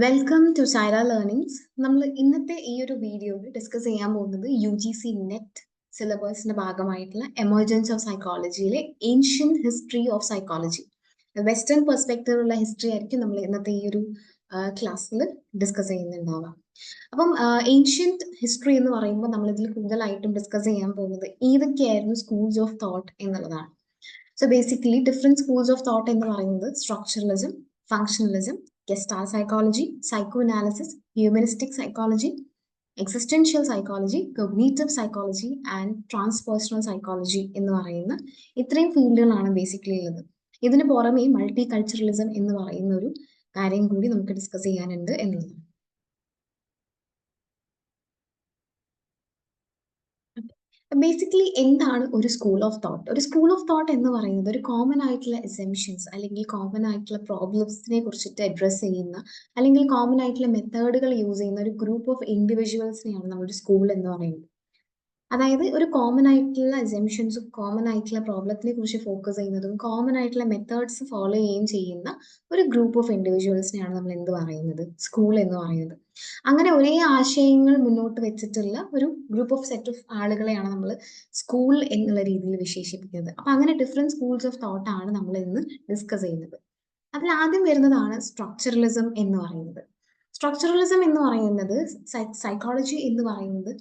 Welcome to Saira learnings. നമ്മൾ ഇന്നത്തെ ഈ ഒരു വീഡിയോയിൽ ഡിസ്കസ് ചെയ്യാൻ പോകുന്നത് UGC നെറ്റ് സിലബസിന്റെ ഭാഗമായിട്ടുള്ള എമർജൻസ് ഓഫ് സൈക്കോളജിയിലെ ancient history of psychology, western പെർസ്പെക്റ്റീവിലുള്ള ഹിസ്റ്ററി ആയിരിക്കും നമ്മൾ ഇന്നത്തെ ഈ ഒരു ക്ലാസ്സിൽ ഡിസ്കസ് ചെയ്യുന്നുണ്ടാവുക. അപ്പം ഏൻഷ്യന്റ് ഹിസ്റ്ററി എന്ന് പറയുമ്പോൾ നമ്മൾ ഇതിൽ കൂടുതലായിട്ടും ഡിസ്കസ് ചെയ്യാൻ പോകുന്നത് ഏതൊക്കെയായിരുന്നു സ്കൂൾസ് ഓഫ് തോട്ട് എന്നുള്ളതാണ്. So basically different schools of thought എന്ന് പറയുന്നത് structuralism, functionalism, Gestalt psychology, psychoanalysis, humanistic psychology, existential psychology, cognitive psychology and transpersonal psychology എന്ന് പറയുന്ന ഇത്രയും ഫീൽഡുകളാണ് ബേസിക്കലി ഉള്ളത്. ഇതിന് പുറമെ മൾട്ടി കൾച്ചറലിസം എന്ന് പറയുന്ന ഒരു കാര്യം കൂടി നമുക്ക് ഡിസ്കസ് ചെയ്യാനുണ്ട് എന്നുള്ളതാണ്. ബേസിക്കലി എന്താണ് ഒരു സ്കൂൾ ഓഫ് തോട്ട്? ഒരു സ്കൂൾ ഓഫ് തോട്ട് എന്ന് പറയുന്നത് ഒരു കോമൺ ആയിട്ടുള്ള എസംഷൻസ് അല്ലെങ്കിൽ കോമൺ ആയിട്ടുള്ള പ്രോബ്ലംസിനെ കുറിച്ചിട്ട് അഡ്രസ്സ് ചെയ്യുന്ന അല്ലെങ്കിൽ കോമൺ ആയിട്ടുള്ള മെത്തേഡുകൾ യൂസ് ചെയ്യുന്ന ഒരു ഗ്രൂപ്പ് ഓഫ് ഇൻഡിവിജ്വൽസിനെയാണ് നമ്മളൊരു സ്കൂൾ എന്ന് പറയുന്നത്. അതായത് ഒരു കോമൺ ആയിട്ടുള്ള അസംഷൻസും കോമൺ ആയിട്ടുള്ള പ്രോബ്ലത്തിനെ കുറിച്ച് ഫോക്കസ് ചെയ്യുന്നതും കോമൺ ആയിട്ടുള്ള മെത്തേഡ്സ് ഫോളോ ചെയ്യുകയും ചെയ്യുന്ന ഒരു ഗ്രൂപ്പ് ഓഫ് ഇൻഡിവിജ്വൽസിനെയാണ് നമ്മൾ എന്ത് പറയുന്നത്? സ്കൂൾ എന്ന് പറയുന്നത്. അങ്ങനെ ഒരേ ആശയങ്ങൾ മുന്നോട്ട് വെച്ചിട്ടുള്ള ഒരു ഗ്രൂപ്പ് ഓഫ് സെറ്റ് ഓഫ് ആളുകളെയാണ് നമ്മൾ സ്കൂൾ എന്നുള്ള രീതിയിൽ വിശേഷിപ്പിക്കുന്നത്. അപ്പൊ അങ്ങനെ ഡിഫറെന്റ് സ്കൂൾസ് ഓഫ് തോട്ട് ആണ് നമ്മൾ ഇന്ന് ഡിസ്കസ് ചെയ്യുന്നത്. അതിൽ ആദ്യം വരുന്നതാണ് സ്ട്രക്ചറലിസം എന്ന് പറയുന്നത്. സ്ട്രക്ചറലിസം എന്ന് പറയുന്നത് സൈക്കോളജി എന്ന് പറയുന്നത്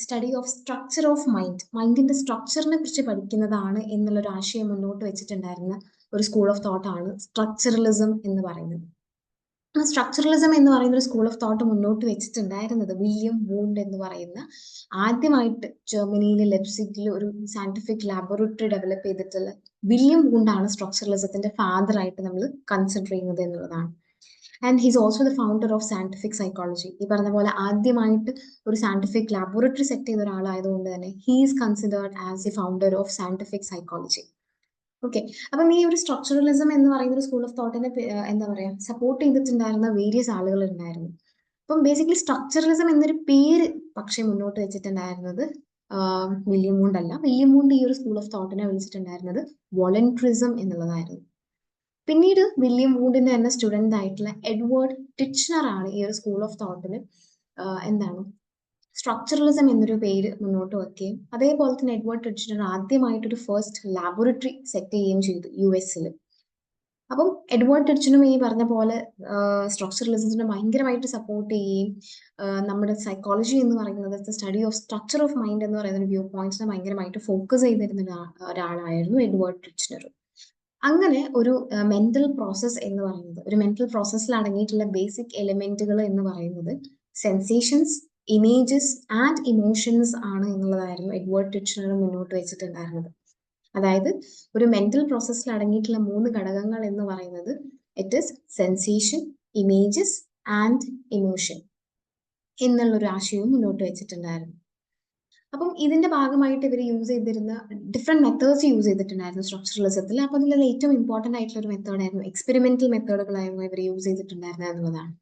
സ്റ്റഡി ഓഫ് സ്ട്രക്ചർ ഓഫ് മൈൻഡിന്റെ സ്ട്രക്ചറിനെ കുറിച്ച് പഠിക്കുന്നതാണ് എന്നുള്ളൊരു ആശയം മുന്നോട്ട് വെച്ചിട്ടുണ്ടായിരുന്ന ഒരു സ്കൂൾ ഓഫ് തോട്ട് ആണ് സ്ട്രക്ചറലിസം എന്ന് പറയുന്നത്. സ്ട്രക്ചറലിസം എന്ന് പറയുന്ന ഒരു സ്കൂൾ ഓഫ് തോട്ട് മുന്നോട്ട് വെച്ചിട്ടുണ്ടായിരുന്നത് വില്യം വൂണ്ട് എന്ന് പറയുന്ന ആദ്യമായിട്ട് ജർമ്മനിയിലെ ലെപ്സിഗിൽ ഒരു സയന്റിഫിക് ലാബോറട്ടറി ഡെവലപ്പ് ചെയ്തിട്ടുള്ള വില്യം വൂണ്ടാണ് സ്ട്രക്ചറലിസത്തിന്റെ ഫാദർ ആയിട്ട് നമ്മൾ കൺസിഡർ ചെയ്യുന്നത് എന്നുള്ളതാണ്. And he's also the founder of scientific psychology. ഈ പറഞ്ഞ പോലെ ആദ്യമായിട്ട് ഒരു സയന്റിഫിക് ലാബോറട്ടറി സെറ്റ് ചെയ്ത ഒരാളായതുകൊണ്ട് തന്നെ he is considered as the founder of scientific psychology. Okay, അപ്പം ഈ ഒരു സ്ട്രക്ചറലിസം എന്ന് പറയുന്ന ഒരു സ്കൂൾ ഓഫ് തോട്ടിനെ എന്താ പറയാ സപ്പോർട്ട് ചെയ്തിട്ടുണ്ടായിരുന്ന വേരിയസ് ആളുകൾ ഉണ്ടായിരുന്നു. അപ്പം ബേസിക്കലി സ്ട്രക്ചറലിസം എന്നൊരു പേര് പക്ഷെ മുന്നോട്ട് വെച്ചിട്ടുണ്ടായിരുന്നത് വില്യം വൂണ്ട് അല്ല. വില്യം വൂണ്ട് ഈ ഒരു സ്കൂൾ ഓഫ് തോട്ടിനെ വിളിച്ചിട്ടുണ്ടായിരുന്നത് വോളണ്ടറിസം എന്നുള്ളതായിരുന്നു. പിന്നീട് വില്യം വൂണ്ടിന്റെ തന്നെ സ്റ്റുഡന്റ് ആയിട്ടുള്ള എഡ്വേർഡ് ടിച്ച്നർ ആണ് ഈ ഒരു സ്കൂൾ ഓഫ് തോട്ടിന് എന്താണ് സ്ട്രക്ചറലിസം എന്നൊരു പേര് മുന്നോട്ട് വെക്കുകയും അതേപോലെ തന്നെ എഡ്വേർഡ് ടിച്ച്നർ ആദ്യമായിട്ടൊരു ഫസ്റ്റ് ലാബോറട്ടറി സെറ്റ് ചെയ്യുകയും ചെയ്തു US-ൽ. അപ്പം എഡ്വേർഡ് ടിച്ച്നും ഈ പറഞ്ഞ പോലെ സ്ട്രക്ചറലിസത്തിനെ ഭയങ്കരമായിട്ട് സപ്പോർട്ട് ചെയ്യുകയും നമ്മുടെ സൈക്കോളജി എന്ന് പറയുന്നത് study of structure of mind എന്ന് പറയുന്ന വ്യൂ പോയിന്റ്സിനെ ഭയങ്കരമായിട്ട് ഫോക്കസ് ചെയ്തിരുന്ന ഒരാളായിരുന്നു എഡ്വേർഡ് ടിച്ച്നർ. അങ്ങനെ ഒരു മെന്റൽ പ്രോസസ്സ് എന്ന് പറയുന്നത്, ഒരു മെന്റൽ പ്രോസസ്സിൽ അടങ്ങിയിട്ടുള്ള ബേസിക് എലിമെന്റുകൾ എന്ന് പറയുന്നത് സെൻസേഷൻസ്, ഇമേജസ് ആൻഡ് ഇമോഷൻസ് ആണ് എന്നുള്ളതായിരുന്നു എഡ്വേർഡ് ടിച്ച്നർ മുന്നോട്ട് വെച്ചിട്ടുണ്ടായിരുന്നത്. അതായത് ഒരു മെന്റൽ പ്രോസസ്സിൽ അടങ്ങിയിട്ടുള്ള 3 ഘടകങ്ങൾ എന്ന് പറയുന്നത് it is sensation, images and emotion എന്നുള്ളൊരു ആശയവും മുന്നോട്ട് വെച്ചിട്ടുണ്ടായിരുന്നു. അപ്പം ഇതിന്റെ ഭാഗമായിട്ട് ഇവർ യൂസ് ചെയ്തിരുന്ന ഡിഫറെന്റ് മെത്തേഡ്സ് യൂസ് ചെയ്തിട്ടുണ്ടായിരുന്നു സ്ട്രക്ചറലിസത്തിൽ. അപ്പൊ അതിൽ ഏറ്റവും ഇമ്പോർട്ടന്റ് ആയിട്ടുള്ള ഒരു മെത്തേഡായിരുന്നു എക്സ്പെരിമെന്റൽ മെത്തേഡുകളായിരുന്നു ഇവർ യൂസ് ചെയ്തിട്ടുണ്ടായിരുന്നത് എന്നുള്ളതാണ്.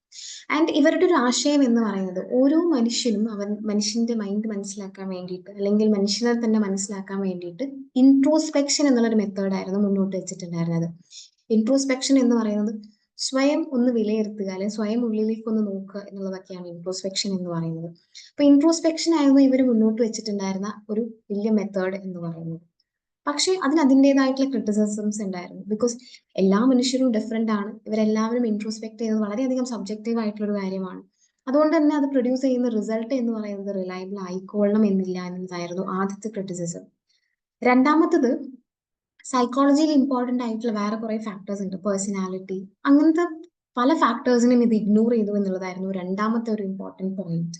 ആൻഡ് ഇവരുടെ ഒരു ആശയം എന്ന് പറയുന്നത് ഓരോ മനുഷ്യനും മനുഷ്യന്റെ മൈൻഡ് മനസ്സിലാക്കാൻ വേണ്ടിയിട്ട് അല്ലെങ്കിൽ മനുഷ്യനെ തന്നെ മനസ്സിലാക്കാൻ വേണ്ടിയിട്ട് ഇൻട്രോസ്പെക്ഷൻ എന്നുള്ളൊരു മെത്തേഡായിരുന്നു മുന്നോട്ട് വെച്ചിട്ടുണ്ടായിരുന്നത്. ഇൻട്രോസ്പെക്ഷൻ എന്ന് പറയുന്നത് സ്വയം ഒന്ന് വിലയിരുത്തുക അല്ലെങ്കിൽ സ്വയം ഉള്ളിലേക്ക് ഒന്ന് നോക്കുക എന്നുള്ളതൊക്കെയാണ് ഇൻട്രോസ്പെക്ഷൻ എന്ന് പറയുന്നത്. അപ്പൊ ഇൻട്രോസ്പെക്ഷൻ ആയിരുന്നു ഇവർ മുന്നോട്ട് വെച്ചിട്ടുണ്ടായിരുന്ന ഒരു വലിയ മെത്തേഡ് എന്ന് പറയുന്നത്. പക്ഷേ അതിന് അതിൻ്റെതായിട്ടുള്ള ക്രിറ്റിസിസംസ് ഉണ്ടായിരുന്നു. ബിക്കോസ് എല്ലാ മനുഷ്യരും ഡിഫറെന്റ് ആണ്. ഇവരെല്ലാവരും ഇൻട്രോസ്പെക്ട് ചെയ്യുന്നത് വളരെയധികം സബ്ജക്റ്റീവ് ആയിട്ടുള്ള ഒരു കാര്യമാണ്. അതുകൊണ്ട് തന്നെ അത് പ്രൊഡ്യൂസ് ചെയ്യുന്ന റിസൾട്ട് എന്ന് പറയുന്നത് റിലയബിൾ ആയിക്കൊള്ളണം എന്നില്ല എന്നതായിരുന്നു ആദ്യത്തെ ക്രിറ്റിസിസം. രണ്ടാമത്തത് സൈക്കോളജിയിൽ ഇമ്പോർട്ടന്റ് ആയിട്ടുള്ള വേറെ കുറെ ഫാക്ടേഴ്സ് ഉണ്ട്. പേഴ്സണാലിറ്റി, അങ്ങനത്തെ പല ഫാക്ടേഴ്സിനും ഇത് ഇഗ്നോർ ചെയ്തു എന്നുള്ളതായിരുന്നു രണ്ടാമത്തെ ഒരു ഇമ്പോർട്ടന്റ് പോയിന്റ്.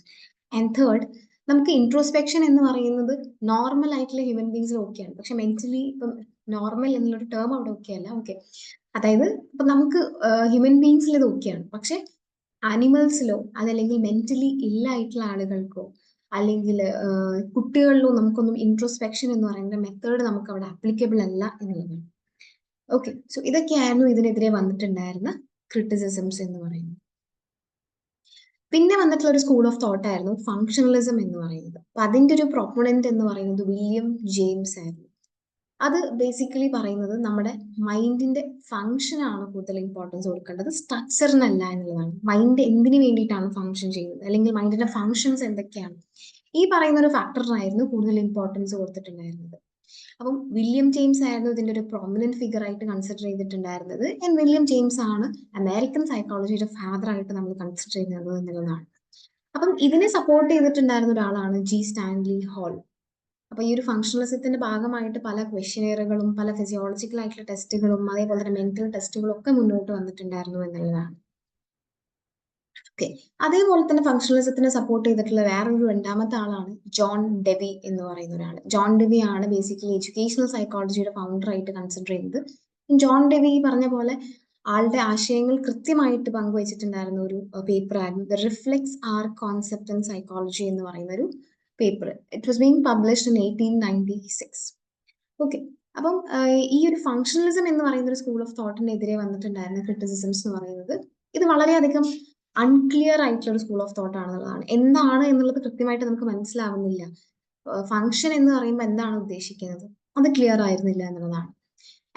ആൻഡ് തേർഡ്, നമുക്ക് ഇൻട്രോസ്പെക്ഷൻ എന്ന് പറയുന്നത് നോർമൽ ആയിട്ടുള്ള ഹ്യൂമൻ ബീങ്സിൽ ഓക്കെയാണ്, പക്ഷെ മെന്റലി ഇപ്പം നോർമൽ എന്നുള്ളൊരു ടേം അവിടെ ഓക്കെ അല്ല. ഓക്കെ, അതായത് ഇപ്പൊ നമുക്ക് ഹ്യൂമൻ ബീങ്സിൽ ഇത് ഓക്കെയാണ്, പക്ഷെ ആനിമൽസിലോ അതല്ലെങ്കിൽ മെന്റലി ഇല്ലായിട്ടുള്ള ആളുകൾക്കോ അല്ലെങ്കിൽ കുട്ടികളിലോ നമുക്കൊന്നും ഇൻട്രോസ്പെക്ഷൻ എന്ന് പറയുന്ന മെത്തേഡ് നമുക്ക് അവിടെ ആപ്ലിക്കബിൾ അല്ല എന്നുള്ളതാണ്. ഓക്കെ, സോ ഇതൊക്കെയായിരുന്നു ഇതിനെതിരെ വന്നിട്ടുണ്ടായിരുന്ന ക്രിറ്റിസിസംസ് എന്ന് പറയുന്നത്. പിന്നെ വന്നിട്ടുള്ള ഒരു സ്കൂൾ ഓഫ് തോട്ട് ആയിരുന്നു ഫങ്ഷണലിസം എന്ന് പറയുന്നത്. അപ്പൊ അതിന്റെ ഒരു പ്രൊപ്പണന്റ് എന്ന് പറയുന്നത് വില്യം ജെയിംസ് ആയിരുന്നു. അത് ബേസിക്കലി പറയുന്നത് നമ്മുടെ മൈൻഡിന്റെ ഫംഗ്ഷനാണ് കൂടുതൽ ഇമ്പോർട്ടൻസ് കൊടുക്കേണ്ടത്, സ്ട്രക്ചറിനല്ല എന്നുള്ളതാണ്. മൈൻഡ് എന്തിനു വേണ്ടിയിട്ടാണ് ഫംഗ്ഷൻ ചെയ്യുന്നത്, അല്ലെങ്കിൽ മൈൻഡിന്റെ ഫംഗ്ഷൻസ് എന്തൊക്കെയാണ്, ഈ പറയുന്ന ഒരു ഫാക്ടറിനായിരുന്നു കൂടുതൽ ഇമ്പോർട്ടൻസ് കൊടുത്തിട്ടുണ്ടായിരുന്നത്. അപ്പം വില്യം ജെയിംസ് ആയിരുന്നു ഇതിന്റെ ഒരു പ്രോമിനന്റ് ഫിഗർ ആയിട്ട് കൺസിഡർ ചെയ്തിട്ടുണ്ടായിരുന്നത്. ആൻഡ് വില്യം ജെയിംസ് ആണ് അമേരിക്കൻ സൈക്കോളജിയുടെ ഫാദർ ആയിട്ട് നമ്മൾ കൺസിഡർ ചെയ്യുന്നത് എന്നുള്ളതാണ്. അപ്പം ഇതിനെ സപ്പോർട്ട് ചെയ്തിട്ടുണ്ടായിരുന്ന ഒരാളാണ് ജി സ്റ്റാൻലി ഹോൾ. അപ്പൊ ഈ ഒരു ഫംഗ്ഷണലിസത്തിന്റെ ഭാഗമായിട്ട് പല ക്വസ്റ്റ്യനെയറുകളും പല ഫിസിയോളജിക്കൽ ആയിട്ടുള്ള ടെസ്റ്റുകളും അതേപോലെ തന്നെ മെന്റൽ ടെസ്റ്റുകളും ഒക്കെ മുന്നോട്ട് വന്നിട്ടുണ്ടായിരുന്നു എന്നുള്ളതാണ്. ഓക്കെ, അതേപോലെ തന്നെ ഫംഗ്ഷണലിസത്തിനെ സപ്പോർട്ട് ചെയ്തിട്ടുള്ള വേറൊരു രണ്ടാമത്തെ ആളാണ് ജോൺ ഡെവി എന്ന് പറയുന്ന ഒരാൾ. ജോൺ ഡെവി ആണ് ബേസിക്കലി എഡ്യൂക്കേഷണൽ സൈക്കോളജിയുടെ ഫൗണ്ടർ ആയിട്ട് കൺസിഡർ ചെയ്യുന്നത്. ജോൺ ഡെവി പറഞ്ഞ പോലെ ആളുടെ ആശയങ്ങൾ കൃത്യമായിട്ട് പങ്കുവച്ചിട്ടുണ്ടായിരുന്ന ഒരു പേപ്പർ ആയിരുന്നു the reflex arc concept in psychology എന്ന് പറയുന്ന ഒരു paper. It was being published in 1896. Okay, അപ്പം ഈ ഒരു ഫംഗ്ഷണലിസം എന്ന് പറയുന്ന ഒരു സ്കൂൾ ഓഫ് തോട്ടിനെതിരെ വന്നിട്ടുണ്ടായിരുന്ന ക്രിറ്റിസിസംസ് എന്ന് പറയുന്നത് ഇത് വളരെയധികം അൺക്ലിയർ ആയിട്ടുള്ള ഒരു സ്കൂൾ ഓഫ് തോട്ട് ആണെന്നുള്ളതാണ്. എന്താണ് എന്നുള്ളത് കൃത്യമായിട്ട് നമുക്ക് മനസ്സിലാവുന്നില്ല. ഫംഗ്ഷൻ എന്ന് പറയുമ്പോൾ എന്താണ് ഉദ്ദേശിക്കുന്നത് അത് ക്ലിയർ ആയിരുന്നില്ല എന്നുള്ളതാണ്.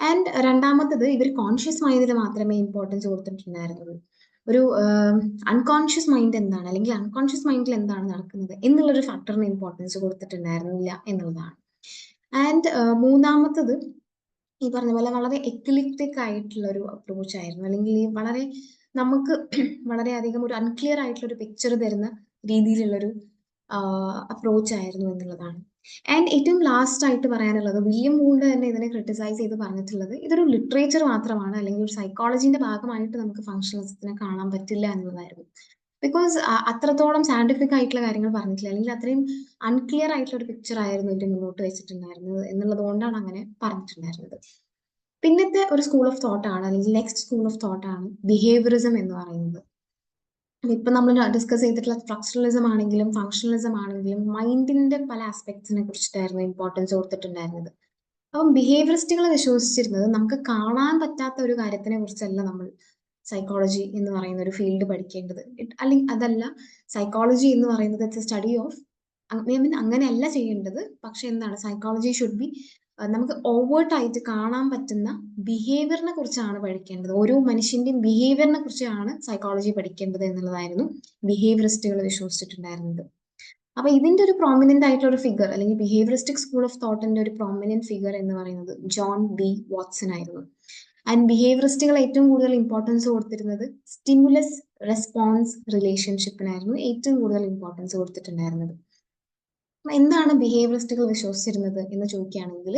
ആൻഡ് രണ്ടാമത്തത് ഇവർ കോൺഷ്യസ് മൈൻഡിൽ മാത്രമേ ഇമ്പോർട്ടൻസ് കൊടുത്തിട്ടുണ്ടായിരുന്നുള്ളൂ. ഒരു അൺകോൺഷ്യസ് മൈൻഡ് എന്താണ്, അല്ലെങ്കിൽ അൺകോൺഷ്യസ് മൈൻഡിൽ എന്താണ് നടക്കുന്നത് എന്നുള്ളൊരു ഫാക്ടറിന് ഇമ്പോർട്ടൻസ് കൊടുത്തിട്ടുണ്ടായിരുന്നില്ല എന്നുള്ളതാണ്. ആൻഡ് മൂന്നാമത്തത് ഈ പറഞ്ഞ പോലെ വളരെ എക്ലിപ്റ്റിക് ആയിട്ടുള്ള ഒരു അപ്രോച്ച് ആയിരുന്നു, അല്ലെങ്കിൽ ഈ വളരെ നമുക്ക് വളരെയധികം ഒരു അൺക്ലിയർ ആയിട്ടുള്ള ഒരു പിക്ചർ തരുന്ന രീതിയിലുള്ളൊരു അപ്രോച്ച് ആയിരുന്നു എന്നുള്ളതാണ്. ആൻഡ് ഏറ്റവും ലാസ്റ്റ് ആയിട്ട് പറയാനുള്ളത് വില്യം വൂൾഡ് തന്നെ ഇതിനെ ക്രിട്ടിസൈസ് ചെയ്ത് പറഞ്ഞിട്ടുള്ളത് ഇതൊരു ലിറ്ററേച്ചർ മാത്രമാണ്, അല്ലെങ്കിൽ ഒരു സൈക്കോളജിന്റെ ഭാഗമായിട്ട് നമുക്ക് ഫംഗ്ഷണലിസത്തിനെ കാണാൻ പറ്റില്ല എന്നുള്ളതായിരുന്നു. ബിക്കോസ് അത്രത്തോളം സയന്റിഫിക് ആയിട്ടുള്ള കാര്യങ്ങൾ പറഞ്ഞിട്ടില്ല, അല്ലെങ്കിൽ അത്രയും അൺക്ലിയർ ആയിട്ടുള്ള ഒരു പിക്ചർ ആയിരുന്നു ഇവർ മുന്നോട്ട് വെച്ചിട്ടുണ്ടായിരുന്നത് എന്നുള്ളത് കൊണ്ടാണ് അങ്ങനെ പറഞ്ഞിട്ടുണ്ടായിരുന്നത്. പിന്നത്തെ ഒരു സ്കൂൾ ഓഫ് തോട്ട് ആണ്, അല്ലെങ്കിൽ നെക്സ്റ്റ് സ്കൂൾ ഓഫ് തോട്ട് ആണ് ബിഹേവിയറിസം എന്ന് പറയുന്നത്. ഇപ്പൊ നമ്മൾ ഡിസ്കസ് ചെയ്തിട്ടുള്ള സ്ട്രക്ചറലിസം ആണെങ്കിലും ഫംഗ്ഷണലിസം ആണെങ്കിലും മൈൻഡിന്റെ പല ആസ്പെക്ട്സിനെ കുറിച്ചിട്ടായിരുന്നു ഇമ്പോർട്ടൻസ് കൊടുത്തിട്ടുണ്ടായിരുന്നത്. അപ്പം ബിഹേവിയറിസ്റ്റുകൾ വിശ്വസിച്ചിരുന്നത് നമുക്ക് കാണാൻ പറ്റാത്ത ഒരു കാര്യത്തിനെ കുറിച്ചല്ല നമ്മൾ സൈക്കോളജി എന്ന് പറയുന്ന ഒരു ഫീൽഡ് പഠിക്കേണ്ടത്, അല്ലെങ്കിൽ അതല്ല സൈക്കോളജി എന്ന് പറയുന്നത് it's A study of, I mean അങ്ങനെയല്ല ചെയ്യേണ്ടത്. പക്ഷെ എന്താണ് സൈക്കോളജി ഷുഡ് ബി നമുക്ക് ഓവേർട്ടായിട്ട് കാണാൻ പറ്റുന്ന ബിഹേവിയറിനെ കുറിച്ചാണ് പഠിക്കേണ്ടത്. ഓരോ മനുഷ്യന്റെയും ബിഹേവിയറിനെ കുറിച്ചാണ് സൈക്കോളജി പഠിക്കേണ്ടത് എന്നുള്ളതായിരുന്നു ബിഹേവിയറിസ്റ്റുകൾ വിശ്വസിച്ചിട്ടുണ്ടായിരുന്നത്. അപ്പൊ ഇതിന്റെ ഒരു പ്രോമിനന്റ് ആയിട്ടുള്ള ഒരു ഫിഗർ, അല്ലെങ്കിൽ ബിഹേവിയറിസ്റ്റിക് സ്കൂൾ ഓഫ് തോട്ടിന്റെ ഒരു പ്രോമിനന്റ് ഫിഗർ എന്ന് പറയുന്നത് ജോൺ ബി വാട്സൺ ആയിരുന്നു. ആൻഡ് ബിഹേവിയറിസ്റ്റുകൾ ഏറ്റവും കൂടുതൽ ഇമ്പോർട്ടൻസ് കൊടുത്തിരുന്നത് സ്റ്റിമുലസ് റെസ്പോൺസ് റിലേഷൻഷിപ്പിനായിരുന്നു ഏറ്റവും കൂടുതൽ ഇമ്പോർട്ടൻസ് കൊടുത്തിട്ടുണ്ടായിരുന്നത്. എന്താണ് ബിഹേവിയറിസ്റ്റുകൾ വിശ്വസിച്ചിരുന്നത് എന്ന് ചോദിക്കുകയാണെങ്കിൽ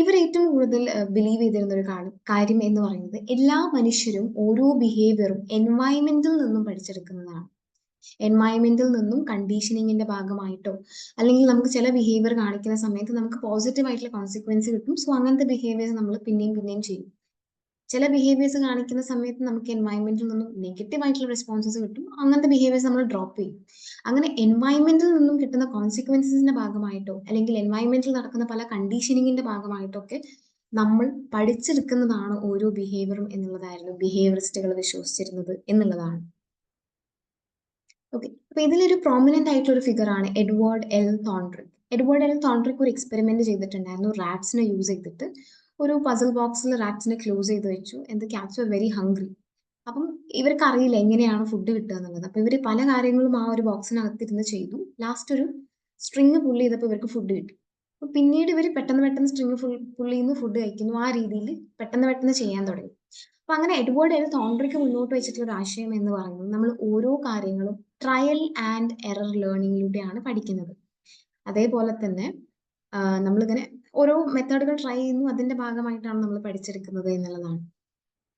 ഇവർ ഏറ്റവും കൂടുതൽ ബിലീവ് ചെയ്തിരുന്ന ഒരു കാര്യം എന്ന് പറയുന്നത് എല്ലാ മനുഷ്യരും ഓരോ ബിഹേവിയറും എൻവയൺമെന്റിൽ നിന്നും പഠിച്ചെടുക്കുന്നതാണ്. എൻവയൺമെന്റിൽ നിന്നും കണ്ടീഷനിങ്ങിന്റെ ഭാഗമായിട്ടോ, അല്ലെങ്കിൽ നമുക്ക് ചില ബിഹേവിയർ കാണിക്കുന്ന സമയത്ത് നമുക്ക് പോസിറ്റീവ് ആയിട്ടുള്ള കോൺസിക്വൻസ് കിട്ടും. സോ അങ്ങനത്തെ ബിഹേവിയേഴ്സ് നമ്മൾ പിന്നെയും പിന്നെയും ചെയ്യും. ചില ബിഹേവിയേഴ്സ് കാണിക്കുന്ന സമയത്ത് നമുക്ക് എൻവയൺമെന്റിൽ നിന്നും നെഗറ്റീവ് ആയിട്ടുള്ള റെസ്പോൺസസ് കിട്ടും. അങ്ങനത്തെ ബിഹേവിയേഴ്സ് നമ്മൾ ഡ്രോപ്പ് ചെയ്യും. അങ്ങനെ എൻവയൺമെന്റിൽ നിന്നും കിട്ടുന്ന കോൺസിക്വൻസിന്റെ ഭാഗമായിട്ടോ, അല്ലെങ്കിൽ എൻവയൺമെന്റിൽ നടക്കുന്ന പല കണ്ടീഷനിങ്ങിന്റെ ഭാഗമായിട്ടോ ഒക്കെ നമ്മൾ പഠിച്ചെടുക്കുന്നതാണ് ഓരോ ബിഹേവിയറും എന്നുള്ളതായിരുന്നു ബിഹേവിയറിസ്റ്റുകൾ വിശ്വസിച്ചിരുന്നത് എന്നുള്ളതാണ്. ഓക്കെ, അപ്പൊ ഇതിലൊരു പ്രോമിനന്റ് ആയിട്ടുള്ള ഒരു ഫിഗർ ആണ് എഡ്വേർഡ് എൽ തോൺട്രിക്. എഡ്വേർഡ് എൽ തോൺട്രിക് ഒരു എക്സ്പെരിമെന്റ് ചെയ്തിട്ടുണ്ടായിരുന്നു റാറ്റ്സിനെ യൂസ് ചെയ്തിട്ട്. ഒരു പസിൽ ബോക്സിൽ റാറ്റ്സിനെ ക്ലോസ് ചെയ്ത് വെച്ചു. എന്ത് ക്യാറ്റ്സ് വർ വെരി ഹംഗ്രി. അപ്പം ഇവർക്ക് അറിയില്ല എങ്ങനെയാണ് ഫുഡ് കിട്ടുക എന്നുള്ളത്. അപ്പൊ ഇവർ പല കാര്യങ്ങളും ആ ഒരു ബോക്സിനകത്തിരുന്ന് ചെയ്തു. ലാസ്റ്റ് ഒരു സ്ട്രിങ് പുള്ളി ചെയ്തപ്പോൾ ഇവർക്ക് ഫുഡ് കിട്ടി. അപ്പൊ പിന്നീട് ഇവർ പെട്ടെന്ന് പെട്ടെന്ന് സ്ട്രിങ് പുള്ളി നിന്ന് ഫുഡ് കഴിക്കുന്നു. ആ രീതിയിൽ പെട്ടെന്ന് പെട്ടെന്ന് ചെയ്യാൻ തുടങ്ങി. അപ്പൊ അങ്ങനെ എഡ്വേർഡ് എൽ തോൺട്രിക് മുന്നോട്ട് വെച്ചിട്ടുള്ള ഒരു ആശയം എന്ന് പറയുന്നത് നമ്മൾ ഓരോ കാര്യങ്ങളും ട്രയൽ ആൻഡ് എറർ ലേണിംഗിലൂടെയാണ് പഠിക്കുന്നത്. അതേപോലെ തന്നെ നമ്മളിങ്ങനെ ഓരോ മെത്തേഡുകൾ ട്രൈ ചെയ്യുന്നു, അതിന്റെ ഭാഗമായിട്ടാണ് നമ്മൾ പഠിച്ചെടുക്കുന്നത് എന്നുള്ളതാണ്.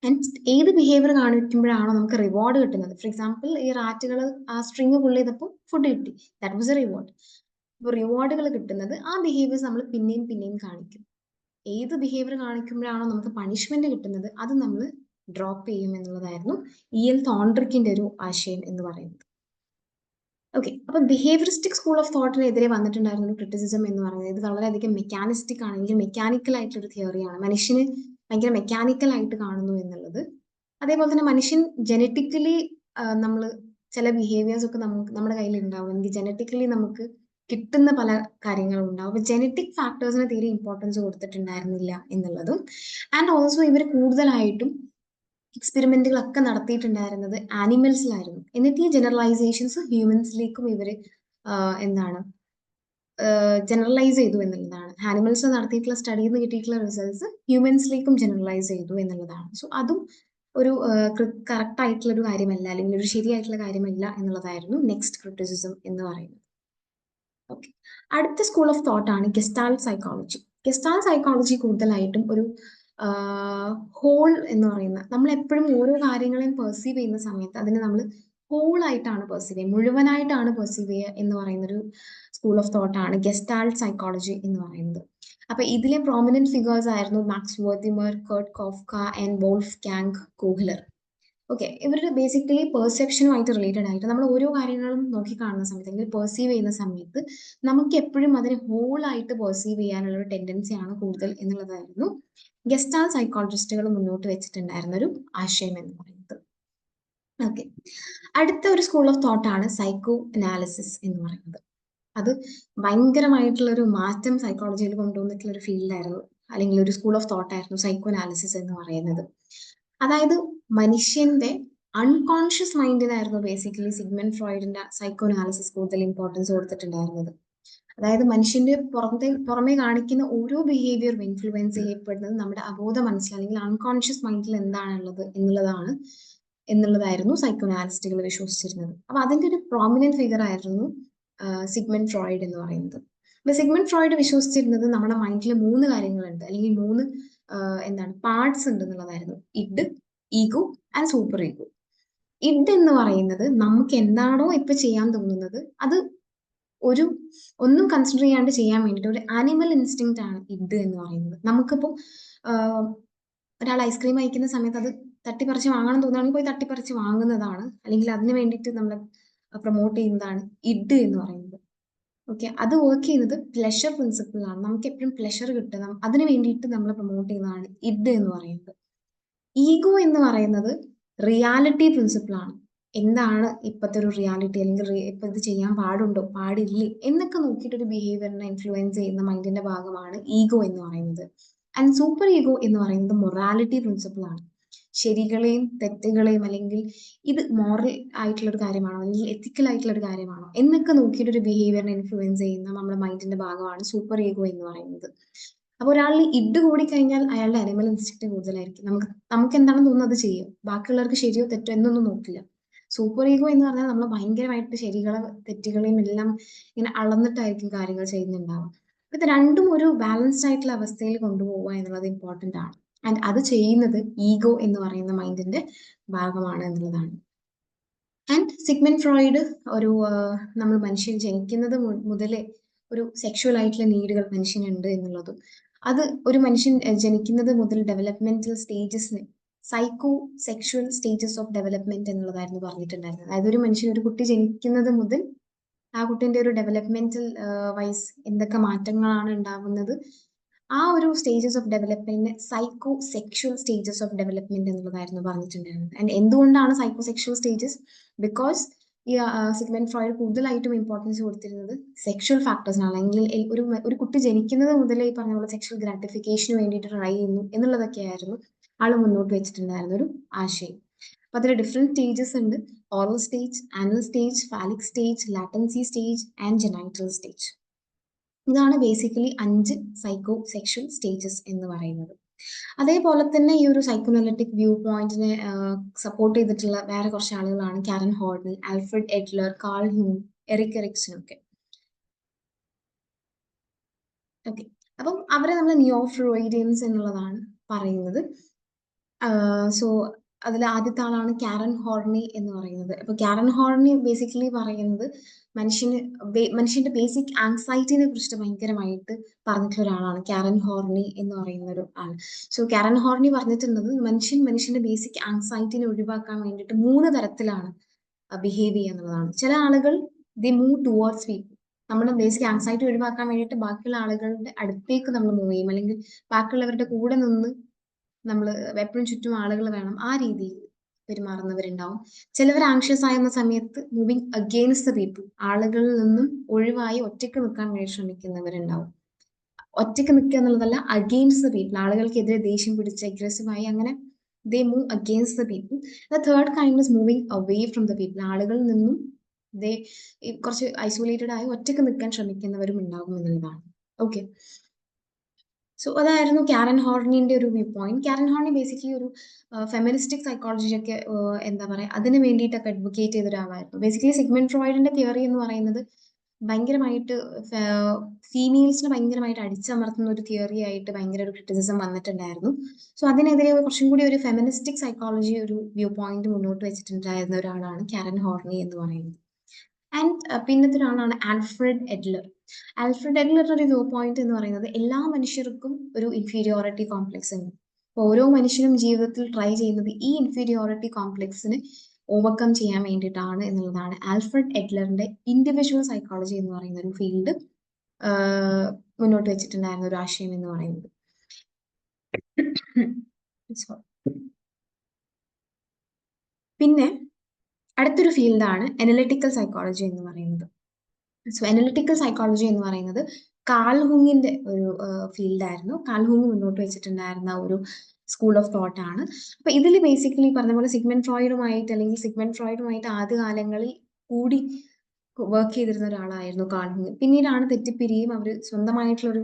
ആൻഡ് ഏത് ബിഹേവിയർ കാണിക്കുമ്പോഴാണോ നമുക്ക് റിവാർഡ് കിട്ടുന്നത്, ഫോർ എക്സാമ്പിൾ ഈ റാറ്റുകൾ ആ സ്ട്രിങ് പുള്ളി ചെയ്തപ്പോൾ ഫുഡ് കിട്ടി, ദാറ്റ് വാസ് എ റിവാർഡ്. അപ്പോൾ റിവാർഡുകൾ കിട്ടുന്നത് ആ ബിഹേവിയേഴ്സ് നമ്മൾ പിന്നെയും പിന്നെയും കാണിക്കും. ഏത് ബിഹേവിയർ കാണിക്കുമ്പോഴാണോ നമുക്ക് പണിഷ്മെന്റ് കിട്ടുന്നത് അത് നമ്മൾ ഡ്രോപ്പ് ചെയ്യും എന്നുള്ളതായിരുന്നു ഇ എൽ തോൺട്രിക്കിന്റെ ഒരു ആശയം എന്ന് പറയുന്നത്. ഓക്കെ, അപ്പൊ ബിഹേവിയറിസ്റ്റിക് സ്കൂൾ ഓഫ് തോട്ടിനെതിരെ വന്നിട്ടുണ്ടായിരുന്ന ഒരു ക്രിറ്റിസിസം എന്ന് പറയുന്നത് ഇത് വളരെയധികം മെക്കാനിസ്റ്റിക് ആണെങ്കിൽ മെക്കാനിക്കൽ ആയിട്ടുള്ള ഒരു തിയറിയാണ്, മനുഷ്യന് ഭയങ്കര മെക്കാനിക്കൽ ആയിട്ട് കാണുന്നു എന്നുള്ളത്. അതേപോലെ തന്നെ മനുഷ്യൻ ജനറ്റിക്കലി നമ്മൾ ചില ബിഹേവിയേഴ്സ് ഒക്കെ നമുക്ക് നമ്മുടെ കയ്യിൽ ഉണ്ടാവും, അല്ലെങ്കിൽ ജനറ്റിക്കലി നമുക്ക് കിട്ടുന്ന പല കാര്യങ്ങളും ഉണ്ടാവും. അപ്പൊ ജനറ്റിക് ഫാക്ടേഴ്സിന് തീരെ ഇമ്പോർട്ടൻസ് കൊടുത്തിട്ടുണ്ടായിരുന്നില്ല എന്നുള്ളതും, ആൻഡ് ഓൾസോ ഇവർ കൂടുതലായിട്ടും എക്സ്പെരിമെന്റുകളൊക്കെ നടത്തിയിട്ടുണ്ടായിരുന്നത് ആനിമൽസിലായിരുന്നു. എന്നിട്ട് ഈ ജനറലൈസേഷൻസ് ഹ്യൂമൻസിലേക്കും ഇവര് എന്താണ് ജനറലൈസ് ചെയ്തു എന്നുള്ളതാണ്. ആനിമൽസ് നടത്തിയിട്ടുള്ള സ്റ്റഡിയിൽ നിന്ന് കിട്ടിയിട്ടുള്ള റിസൾട്ട്സ് ഹ്യൂമൻസിലേക്കും ജനറലൈസ് ചെയ്തു എന്നുള്ളതാണ്. സോ അതും ഒരു കറക്റ്റ് ആയിട്ടുള്ള ഒരു കാര്യമല്ല, അല്ലെങ്കിൽ ഒരു ശരിയായിട്ടുള്ള കാര്യമല്ല എന്നുള്ളതായിരുന്നു നെക്സ്റ്റ് ക്രിറ്റിസിസം എന്ന് പറയുന്നത്. ഓക്കെ, അടുത്ത സ്കൂൾ ഓഫ് തോട്ട് ആണ് ഗെസ്റ്റാൾട്ട് സൈക്കോളജി. ഗെസ്റ്റാൾട്ട് സൈക്കോളജി കൂടുതലായിട്ടും ഒരു ഹോൾ എന്ന് പറയുന്ന, നമ്മൾ എപ്പോഴും ഓരോ കാര്യങ്ങളെയും പെർസീവ് ചെയ്യുന്ന സമയത്ത് അതിനെ നമ്മൾ ഹോൾ ആയിട്ടാണ് പെർസീവ് ചെയ്യുക, മുഴുവനായിട്ടാണ് പെർസീവ് ചെയ്യുക എന്ന് പറയുന്ന ഒരു സ്കൂൾ ഓഫ് തോട്ട് ആണ് ഗെസ്റ്റാൾട്ട് സൈക്കോളജി എന്ന് പറയുന്നത്. അപ്പൊ ഇതിലെ പ്രോമിനന്റ് ഫിഗേഴ്സ് ആയിരുന്നു Max Wertheimer, Kurt Koffka and Wolfgang Kohler. Okay, ഇവരുടെ ബേസിക്കലി പെർസെപ്ഷനുമായിട്ട് റിലേറ്റഡ് ആയിട്ട് നമ്മൾ ഓരോ കാര്യങ്ങളും നോക്കി കാണുന്ന സമയത്ത് അല്ലെങ്കിൽ പെർസീവ് ചെയ്യുന്ന സമയത്ത് നമുക്ക് എപ്പോഴും അതിനെ ഹോൾ ആയിട്ട് പെർസീവ് ചെയ്യാനുള്ള ഒരു ടെൻഡൻസിയാണ് കൂടുതൽ എന്നുള്ളതായിരുന്നു ഗസ്റ്റാൾ സൈക്കോളജിസ്റ്റുകൾ മുന്നോട്ട് വെച്ചിട്ടുണ്ടായിരുന്ന ഒരു ആശയം എന്ന് പറയുന്നത്. ഓക്കെ, അടുത്ത ഒരു സ്കൂൾ ഓഫ് തോട്ട് ആണ് സൈക്കോ അനാലിസിസ് എന്ന് പറയുന്നത്. അത് ഭയങ്കരമായിട്ടുള്ള ഒരു മാറ്റം സൈക്കോളജിയിൽ കൊണ്ടുവന്നിട്ടുള്ള ഒരു ഫീൽഡായിരുന്നു, അല്ലെങ്കിൽ ഒരു സ്കൂൾ ഓഫ് തോട്ട് ആയിരുന്നു സൈക്കോ അനാലിസിസ് എന്ന് പറയുന്നത്. അതായത് മനുഷ്യന്റെ അൺകോൺഷ്യസ് മൈൻഡിനായിരുന്നു ബേസിക്കലി സിഗ്മണ്ട് ഫ്രോയിഡിന്റെ സൈക്കോ അനാലിസിസ് കൂടുതൽ ഇമ്പോർട്ടൻസ് കൊടുത്തിട്ടുണ്ടായിരുന്നത്. അതായത് മനുഷ്യന്റെ പുറമെ കാണിക്കുന്ന ഓരോ ബിഹേവിയറും ഇൻഫ്ലുവൻസ് ചെയ്യപ്പെടുന്നത് നമ്മുടെ അബോധ മനസ്സിൽ അല്ലെങ്കിൽ അൺകോൺഷ്യസ് മൈൻഡിൽ എന്താണുള്ളത് എന്നുള്ളതായിരുന്നു സൈക്കോ അനാലിസ്റ്റുകൾ വിശ്വസിച്ചിരുന്നത്. അപ്പൊ അതിന്റെ ഒരു പ്രോമിനന്റ് ഫിഗർ ആയിരുന്നു സിഗ്മണ്ട് ഫ്രോയിഡ് എന്ന് പറയുന്നത്. അപ്പൊ സിഗ്മണ്ട് ഫ്രോയിഡ് വിശ്വസിച്ചിരുന്നത് നമ്മുടെ മൈൻഡിൽ 3 കാര്യങ്ങളുണ്ട്, അല്ലെങ്കിൽ 3 എന്താണ് പാർട്സ് ഉണ്ട് എന്നുള്ളതായിരുന്നു. Id, ego and super ego. Id എന്ന് പറയുന്നത് നമുക്ക് എന്താണോ ഇപ്പൊ ചെയ്യാൻ തോന്നുന്നത് അത് ഒരു ഒന്നും കൺസിഡർ ചെയ്യാണ്ട് ചെയ്യാൻ വേണ്ടിയിട്ട് ഒരു ആനിമൽ ഇൻസ്റ്റിങ്ക്റ്റ് ആണ് ഇഡ് എന്ന് പറയുന്നത്. നമുക്കിപ്പോൾ ഒരാൾ ഐസ്ക്രീം കഴിക്കുന്ന സമയത്ത് അത് തട്ടിപ്പറിച്ച് വാങ്ങണം തോന്നുകയാണെങ്കിൽ പോയി തട്ടിപ്പറിച്ച് വാങ്ങുന്നതാണ്, അല്ലെങ്കിൽ അതിന് വേണ്ടിയിട്ട് നമ്മൾ പ്രൊമോട്ട് ചെയ്യുന്നതാണ് ഇഡ് എന്ന് പറയുന്നത്. ഓക്കെ, അത് വർക്ക് ചെയ്യുന്നത് പ്ലഷർ പ്രിൻസിപ്പിളാണ്. നമുക്ക് എപ്പോഴും പ്ലഷർ കിട്ടണം, അതിന് വേണ്ടിയിട്ട് നമ്മൾ പ്രൊമോട്ട് ചെയ്യുന്നതാണ് ഇഡ് എന്ന് പറയുന്നത്. ഈഗോ എന്ന് പറയുന്നത് റിയാലിറ്റി പ്രിൻസിപ്പിളാണ്. എന്താണ് ഇപ്പോഴത്തെ ഒരു റിയാലിറ്റി, അല്ലെങ്കിൽ ഇപ്പൊ ഇത് ചെയ്യാൻ പാടുണ്ടോ പാടില്ലേ എന്നൊക്കെ നോക്കിയിട്ട് ഒരു ബിഹേവിയറിനെ ഇൻഫ്ലുവൻസ് ചെയ്യുന്ന മൈൻഡിന്റെ ഭാഗമാണ് ഈഗോ എന്ന് പറയുന്നത്. ആൻഡ് സൂപ്പർ ഈഗോ എന്ന് പറയുന്നത് മൊറാലിറ്റി പ്രിൻസിപ്പിളാണ്. ശരികളെയും തെറ്റുകളെയും, അല്ലെങ്കിൽ ഇത് മോറൽ ആയിട്ടുള്ള ഒരു കാര്യമാണോ അല്ലെങ്കിൽ എത്തിക്കൽ ആയിട്ടുള്ള ഒരു കാര്യമാണോ എന്നൊക്കെ നോക്കിയിട്ട് ഒരു ബിഹേവിയറിനെ ഇൻഫ്ലുവൻസ് ചെയ്യുന്ന നമ്മുടെ മൈൻഡിന്റെ ഭാഗമാണ് സൂപ്പർ ഈഗോ എന്ന് പറയുന്നത്. അപ്പൊ ഒരാളിൽ ഇഡ് കൂടിക്കഴിഞ്ഞാൽ അയാളുടെ അനിമൽ ഇൻസ്റ്റിക്ട് കൂടുതലായിരിക്കും. നമുക്ക് എന്താണെന്ന് തോന്നുന്നത് അത് ചെയ്യും, ബാക്കിയുള്ളവർക്ക് ശരിയോ തെറ്റോ എന്നൊന്നും നോക്കില്ല. സൂപ്പർ ഈഗോ എന്ന് പറഞ്ഞാൽ നമ്മൾ ഭയങ്കരമായിട്ട് ശരികളെ തെറ്റുകളെയും എല്ലാം ഇങ്ങനെ അളന്നിട്ടായിരിക്കും കാര്യങ്ങൾ ചെയ്യുന്നുണ്ടാവുക. ഇത് രണ്ടും ഒരു ബാലൻസ്ഡ് ആയിട്ടുള്ള അവസ്ഥയിൽ കൊണ്ടുപോവുക എന്നുള്ളത് ഇമ്പോർട്ടന്റ് ആണ്. ആൻഡ് അത് ചെയ്യുന്നത് ഈഗോ എന്ന് പറയുന്ന മൈൻഡിന്റെ ഭാഗമാണ് എന്നുള്ളതാണ്. ആൻഡ് സിഗ്മണ്ട് ഫ്രോയിഡ് ഒരു നമ്മൾ മനുഷ്യൻ ജനിക്കുന്നത് മുതലേ ഒരു സെക്ഷുവൽ ആയിട്ടുള്ള നീഡുകൾ മനുഷ്യനുണ്ട് എന്നുള്ളതും, അത് ഒരു മനുഷ്യൻ ജനിക്കുന്നത് മുതൽ ഡെവലപ്മെന്റൽ സ്റ്റേജസിന് psychosexual stages of development എന്നുള്ളതായിരുന്നു പറഞ്ഞിട്ടുണ്ടായിരുന്നത്. അതായത് ഒരു മനുഷ്യൻ, ഒരു കുട്ടി ജനിക്കുന്നത് മുതൽ ആ കുട്ടിന്റെ ഒരു ഡെവലപ്മെന്റൽ വൈസ് എന്തൊക്കെ മാറ്റങ്ങളാണ് ഉണ്ടാവുന്നത്, ആ ഒരു stages of development psycho sexual stages of development എന്നുള്ളതായിരുന്നു പറഞ്ഞിട്ടുണ്ടായിരുന്നത്. ആൻഡ് എന്തുകൊണ്ടാണ് സൈക്കോ സെക്ഷുവൽ സ്റ്റേജസ്? ബിക്കോസ് ഈ സിഗ്മണ്ട് ഫ്രോയിഡ് കൂടുതലായിട്ടും ഇമ്പോർട്ടൻസ് കൊടുത്തിരുന്നത് സെക്ഷുവൽ ഫാക്ടേഴ്സിനാണ്. അല്ലെങ്കിൽ ഒരു കുട്ടി ജനിക്കുന്നത് മുതലേ ഈ പറഞ്ഞ പോലെ സെക്ഷൽ ഗ്രാറ്റിഫിക്കേഷന് വേണ്ടിയിട്ട് ട്രൈ ചെയ്യുന്നു എന്നുള്ളതൊക്കെയായിരുന്നു ആള് മുന്നോട്ട് വെച്ചിട്ടുണ്ടായിരുന്ന ഒരു ആശയം. അപ്പൊ അതിൽ ഡിഫറെന്റ് സ്റ്റേജസ് ഉണ്ട്: oral stage, anal stage, phallic stage, latency stage and genital stage. ഇതാണ് ബേസിക്കലി 5 സൈക്കോ സെക്ഷൽ സ്റ്റേജസ് എന്ന് പറയുന്നത്. അതേപോലെ തന്നെ ഈ ഒരു സൈക്കോഅനലിറ്റിക് വ്യൂ പോയിന്റിനെ സപ്പോർട്ട് ചെയ്തിട്ടുള്ള വേറെ കുറച്ച് ആളുകളാണ് Karen Horney, Alfred Adler, Carl ഹ്യൂം, എറിക് എറിക്സൺ ഒക്കെ. ഓക്കെ, അപ്പം അവരെ നമ്മൾ നിയോ ഫ്രോയിഡിയൻസ് എന്നുള്ളതാണ് പറയുന്നത്. സോ അതിൽ ആദ്യത്തെ ആളാണ് കാരൻ ഹോർണി എന്ന് പറയുന്നത്. അപ്പൊ കാരൻ ഹോർണി ബേസിക്കലി പറയുന്നത് മനുഷ്യന്റെ ബേസിക് ആങ്സൈറ്റിനെ കുറിച്ചിട്ട് ഭയങ്കരമായിട്ട് പറഞ്ഞിട്ടുള്ള ഒരാളാണ് കാരൻ ഹോർണി എന്ന് പറയുന്ന ഒരു ആൾ. സോ കാരൻ ഹോർണി പറഞ്ഞിട്ടുള്ളത് മനുഷ്യന്റെ ബേസിക് ആങ്സൈറ്റിനെ ഒഴിവാക്കാൻ വേണ്ടിയിട്ട് 3 തരത്തിലാണ് ബിഹേവ് ചെയ്യുക എന്നുള്ളതാണ്. ചില ആളുകൾ ദി മൂവ് ടുവേർഡ്സ് പീപ്പിൾ. നമ്മുടെ ബേസിക് ആങ്സൈറ്റി ഒഴിവാക്കാൻ വേണ്ടിയിട്ട് ബാക്കിയുള്ള ആളുകളുടെ അടുത്തേക്ക് നമ്മൾ മൂവ് ചെയ്യും, അല്ലെങ്കിൽ ബാക്കിയുള്ളവരുടെ കൂടെ നിന്ന് നമ്മൾ എപ്പോഴും ചുറ്റും ആളുകൾ വേണം, ആ രീതിയിൽ പെരുമാറുന്നവരുണ്ടാവും. ചിലവർ ആങ്ഷ്യസ് ആകുന്ന സമയത്ത് മൂവിങ് അഗെയിൻസ്റ്റ് ദ പീപ്പിൾ, ആളുകളിൽ നിന്നും ഒഴിവായി ഒറ്റയ്ക്ക് നിൽക്കാൻ വേണ്ടി ശ്രമിക്കുന്നവരുണ്ടാവും. ഒറ്റയ്ക്ക് നിൽക്കുക എന്നുള്ളതല്ല, അഗെയിൻസ്റ്റ് ദ പീപ്പിൾ, ആളുകൾക്കെതിരെ ദേഷ്യം പിടിച്ച് അഗ്രസീവായി അങ്ങനെ ദേ move against the people. The third kind is moving away from the people, ആളുകളിൽ നിന്നും ദേ കുറച്ച് ഐസൊലേറ്റഡ് ആയി ഒറ്റയ്ക്ക് നിൽക്കാൻ ശ്രമിക്കുന്നവരും ഉണ്ടാകും എന്നുള്ളതാണ്. ഓക്കെ, സോ അതായിരുന്നു കാരൻ ഹോർണിന്റെ ഒരു വ്യൂ പോയിന്റ്. കാരൻ ഹോർണി ബേസിക്കലി ഒരു ഫെമിനിസ്റ്റിക് സൈക്കോളജി ഒക്കെ എന്താ പറയുക, അതിന് വേണ്ടിയിട്ടൊക്കെ അഡ്വക്കേറ്റ് ചെയ്ത ഒരാളായിരുന്നു. ബേസിക്കലി സിഗ്മണ്ട് ഫ്രോയിഡിന്റെ തിയറി എന്ന് പറയുന്നത് ഭയങ്കരമായിട്ട് ഫീമെയിൽസിനെ ഭയങ്കരമായിട്ട് അടിച്ചമർത്തുന്ന ഒരു തിയറി ആയിട്ട് ഭയങ്കര ഒരു ക്രിറ്റിസിസം വന്നിട്ടുണ്ടായിരുന്നു. സോ അതിനെതിരെ കുറച്ചും കൂടി ഒരു ഫെമിനിസ്റ്റിക് സൈക്കോളജി ഒരു വ്യൂ പോയിന്റ് മുന്നോട്ട് വെച്ചിട്ടുണ്ടായിരുന്ന ഒരാളാണ് കാരൻ ഹോർണി എന്ന് പറയുന്നത്. ആൻഡ് പിന്നത്തെ ഒരാളാണ് ആൽഫ്രഡ് എഡ്ലർ. ആൽഫ്രഡ് എഡ്ലറുടെ ഒരു വ്യൂ പോയിന്റ് എന്ന് പറയുന്നത് എല്ലാ മനുഷ്യർക്കും ഒരു ഇൻഫീരിയോറിറ്റി കോംപ്ലക്സ് ഉണ്ട്. ഓരോ മനുഷ്യനും ജീവിതത്തിൽ ട്രൈ ചെയ്യുന്നത് ഈ ഇൻഫീരിയോറിറ്റി കോംപ്ലക്സിന് ഓവർകം ചെയ്യാൻ വേണ്ടിയിട്ടാണ് എന്നുള്ളതാണ് ആൽഫ്രഡ് എഡ്ലറിന്റെ ഇൻഡിവിജ്വൽ സൈക്കോളജി എന്ന് പറയുന്ന ഒരു ഫീൽഡ് മുന്നോട്ട് വെച്ചിട്ടുണ്ടായിരുന്ന ഒരു ആശയം എന്ന് പറയുന്നത്. പിന്നെ അടുത്തൊരു ഫീൽഡാണ് അനലിറ്റിക്കൽ സൈക്കോളജി എന്ന് പറയുന്നത്. സോ അനലിറ്റിക്കൽ സൈക്കോളജി എന്ന് പറയുന്നത് കാൾ ഹുങ്ങിന്റെ ഒരു ഫീൽഡായിരുന്നു. കാൾ ഹുങ് മുന്നോട്ട് വെച്ചിട്ടുണ്ടായിരുന്ന ഒരു സ്കൂൾ ഓഫ് തോട്ട് ആണ്. അപ്പൊ ഇതിൽ ബേസിക്കലി പറഞ്ഞ പോലെ സിഗ്മണ്ട് ഫ്രോയിഡുമായിട്ട് ആദ്യകാലങ്ങളിൽ കൂടി വർക്ക് ചെയ്തിരുന്ന ഒരാളായിരുന്നു കാൾ ഹുങ്. പിന്നീടാണ് തെറ്റിപ്പിരിയും അവർ സ്വന്തമായിട്ടുള്ള ഒരു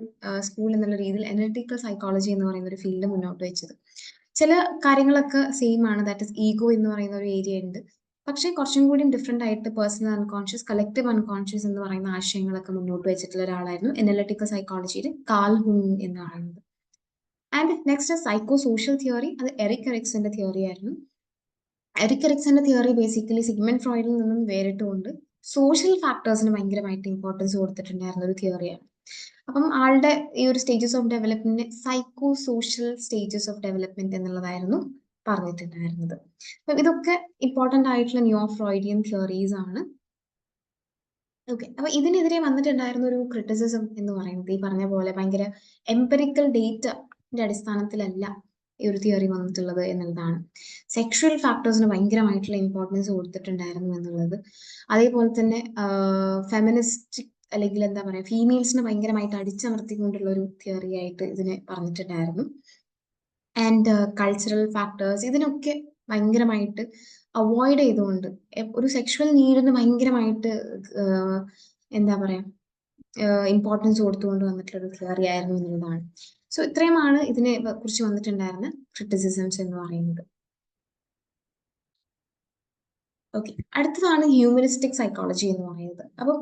സ്കൂൾ എന്നുള്ള രീതിയിൽ അനലിറ്റിക്കൽ സൈക്കോളജി എന്ന് പറയുന്ന ഒരു ഫീൽഡ് മുന്നോട്ട് വെച്ചത്. ചില കാര്യങ്ങളൊക്കെ സെയിം ആണ്, ദാറ്റ് ഇസ് ഈഗോ എന്ന് പറയുന്ന ഒരു ഏരിയ ഉണ്ട്. പക്ഷേ കുറച്ചും കൂടി ഡിഫറെന്റ് ആയിട്ട് പേഴ്സണൽ അൺകോൺഷ്യസ്, കളക്റ്റീവ് അൺകോൺഷ്യസ് എന്ന് പറയുന്ന ആശയങ്ങളൊക്കെ മുന്നോട്ട് വെച്ചിട്ടുള്ള ഒരാളായിരുന്നു അനലിറ്റിക്കൽ സൈക്കോളജിയിൽ കാൾ ഹുങ് എന്ന് പറയുന്നത്. And next psycho social theory, അത് എറിക് എറിക്സന്റെ തിയറി ആയിരുന്നു. എറിക് എറിക്സന്റെ തിയറി ബേസിക്കലി സിഗ്മണ്ട് ഫ്രോയിഡിൽ നിന്നും വേറിട്ടുകൊണ്ട് സോഷ്യൽ ഫാക്ടേഴ്സിന് ഭയങ്കരമായിട്ട് ഇമ്പോർട്ടൻസ് കൊടുത്തിട്ടുണ്ടായിരുന്ന ഒരു തിയറിയാണ്. അപ്പം ആളുടെ ഈ ഒരു stages of development psycho social stages of development എന്നുള്ളതായിരുന്നു പറഞ്ഞിട്ടുണ്ടായിരുന്നത്. അപ്പം ഇതൊക്കെ ഇമ്പോർട്ടന്റ് ആയിട്ടുള്ള ന്യൂ ഫ്രോയിഡിയൻ തിയറീസ് ആണ്. ഓക്കെ, അപ്പൊ ഇതിനെതിരെ വന്നിട്ടുണ്ടായിരുന്ന ഒരു ക്രിറ്റിസിസം എന്ന് പറയുന്നത് ഈ പറഞ്ഞ പോലെ ഭയങ്കര എംപെറിക്കൽ ഡേറ്റയുടെ അടിസ്ഥാനത്തിലല്ല ഈ ഒരു തിയറി വന്നിട്ടുള്ളത് എന്നുള്ളതാണ്. സെക്ഷുവൽ ഫാക്ടേഴ്സിന് ഭയങ്കരമായിട്ടുള്ള ഇമ്പോർട്ടൻസ് കൊടുത്തിട്ടുണ്ടായിരുന്നു എന്നുള്ളത്. അതേപോലെ തന്നെ ഫെമിനിസ്റ്റിക് അല്ലെങ്കിൽ എന്താ പറയുക, ഫീമെയിൽസിനെ ഭയങ്കരമായിട്ട് അടിച്ചമർത്തിക്കൊണ്ടുള്ള ഒരു തിയറി ആയിട്ട് ഇതിനെ പറഞ്ഞിട്ടുണ്ടായിരുന്നു. ആൻഡ് കൾച്ചറൽ ഫാക്ടേഴ്സ് ഇതിനൊക്കെ ഭയങ്കരമായിട്ട് അവോയ്ഡ് ചെയ്തുകൊണ്ട് ഒരു സെക്ഷുവൽ നീഡിന് ഭയങ്കരമായിട്ട് എന്താ പറയാ ഇമ്പോർട്ടൻസ് കൊടുത്തുകൊണ്ട് വന്നിട്ടുള്ള ഒരു തിയറി ആയിരുന്നു എന്നുള്ളതാണ്. സോ ഇത്രയുമാണ് ഇതിനെ കുറിച്ച് വന്നിട്ടുണ്ടായിരുന്ന ക്രിറ്റിസിസംസ് എന്ന് പറയുന്നത്. ഓക്കെ, അടുത്തതാണ് ഹ്യൂമനിസ്റ്റിക് സൈക്കോളജി എന്ന് പറയുന്നത്. അപ്പം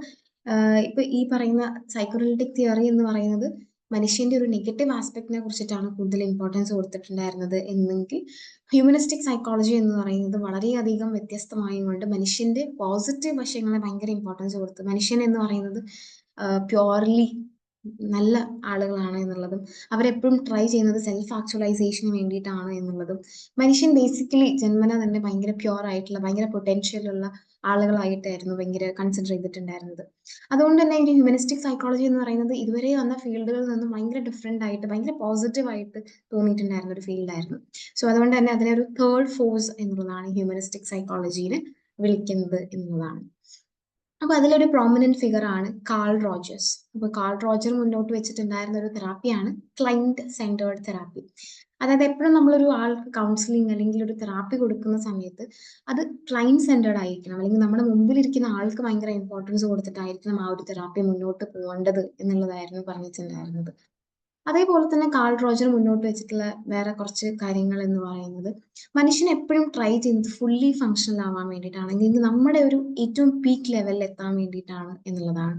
ഇപ്പൊ ഈ പറയുന്ന സൈക്കോഅനലിറ്റിക് തിയറി എന്ന് പറയുന്നത് മനുഷ്യന്റെ ഒരു നെഗറ്റീവ് ആസ്പെക്റ്റിനെ കുറിച്ചിട്ടാണ് കൂടുതൽ ഇമ്പോർട്ടൻസ് കൊടുത്തിട്ടുണ്ടായിരുന്നത് എന്നെങ്കിൽ ഹ്യൂമനിസ്റ്റിക് സൈക്കോളജി എന്ന് പറയുന്നത് വളരെയധികം വ്യത്യസ്തമായതുകൊണ്ട് മനുഷ്യന്റെ പോസിറ്റീവ് വശങ്ങളെ ഭയങ്കര ഇമ്പോർട്ടൻസ് കൊടുത്തു. മനുഷ്യൻ എന്ന് പറയുന്നത് പ്യോർലി നല്ല ആളുകളാണ് എന്നുള്ളതും അവരെപ്പോഴും ട്രൈ ചെയ്യുന്നത് സെൽഫ് ആക്ച്വലൈസേഷന് വേണ്ടിയിട്ടാണ് എന്നുള്ളതും മനുഷ്യൻ ബേസിക്കലി ജന്മന തന്നെ ഭയങ്കര പ്യോർ ആയിട്ടുള്ള ഭയങ്കര പൊട്ടൻഷ്യൽ ഉള്ള ആളുകളായിട്ടായിരുന്നു ഭയങ്കര കൺസിഡർ ചെയ്തിട്ടുണ്ടായിരുന്നത്. അതുകൊണ്ട് തന്നെ ഈ ഹ്യൂമനിസ്റ്റിക് സൈക്കോളജി എന്ന് പറയുന്നത് ഇതുവരെ വന്ന ഫീൽഡുകളിൽ നിന്നും ഭയങ്കര ഡിഫറെന്റ് ആയിട്ട് ഭയങ്കര പോസിറ്റീവ് ആയിട്ട് തോന്നിയിട്ടുണ്ടായിരുന്ന ഒരു ഫീൽഡായിരുന്നു. സോ അതുകൊണ്ട് തന്നെ അതിനെ ഒരു തേർഡ് ഫോഴ്സ് എന്നുള്ളതാണ് ഹ്യൂമനിസ്റ്റിക് സൈക്കോളജിനെ വിളിക്കുന്നത് എന്നുള്ളതാണ്. അപ്പൊ അതിലൊരു പ്രോമിനന്റ് ഫിഗർ ആണ് കാൾ റോജേഴ്സ്. അപ്പൊ കാൾ റോജർ മുന്നോട്ട് വെച്ചിട്ടുണ്ടായിരുന്ന ഒരു തെറാപ്പിയാണ് ക്ലൈന്റ് സെന്റേർഡ് തെറാപ്പി. അതായത് എപ്പോഴും നമ്മളൊരു ആൾക്ക് കൗൺസിലിംഗ് അല്ലെങ്കിൽ ഒരു തെറാപ്പി കൊടുക്കുന്ന സമയത്ത് അത് ക്ലൈന്റ് സെന്റേർഡ് ആയിരിക്കണം, അല്ലെങ്കിൽ നമ്മുടെ മുമ്പിലിരിക്കുന്ന ആൾക്ക് ഭയങ്കര ഇമ്പോർട്ടൻസ് കൊടുത്തിട്ടായിരിക്കണം ആ ഒരു തെറാപ്പി മുന്നോട്ട് പോകേണ്ടത് എന്നുള്ളതായിരുന്നു പറഞ്ഞിട്ടുണ്ടായിരുന്നത്. അതേപോലെ തന്നെ കാൾ റോജർ മുന്നോട്ട് വെച്ചിട്ടുള്ള വേറെ കുറച്ച് കാര്യങ്ങൾ എന്ന് പറയുന്നത് മനുഷ്യൻ എപ്പോഴും ട്രൈ ചെയ്യുന്നത് ഫുള്ളി ഫങ്ഷണൽ ആവാൻ വേണ്ടിയിട്ടാണ്, അല്ലെങ്കിൽ നമ്മുടെ ഒരു ഏറ്റവും പീക്ക് ലെവലിൽ എത്താൻ വേണ്ടിയിട്ടാണ് എന്നുള്ളതാണ്.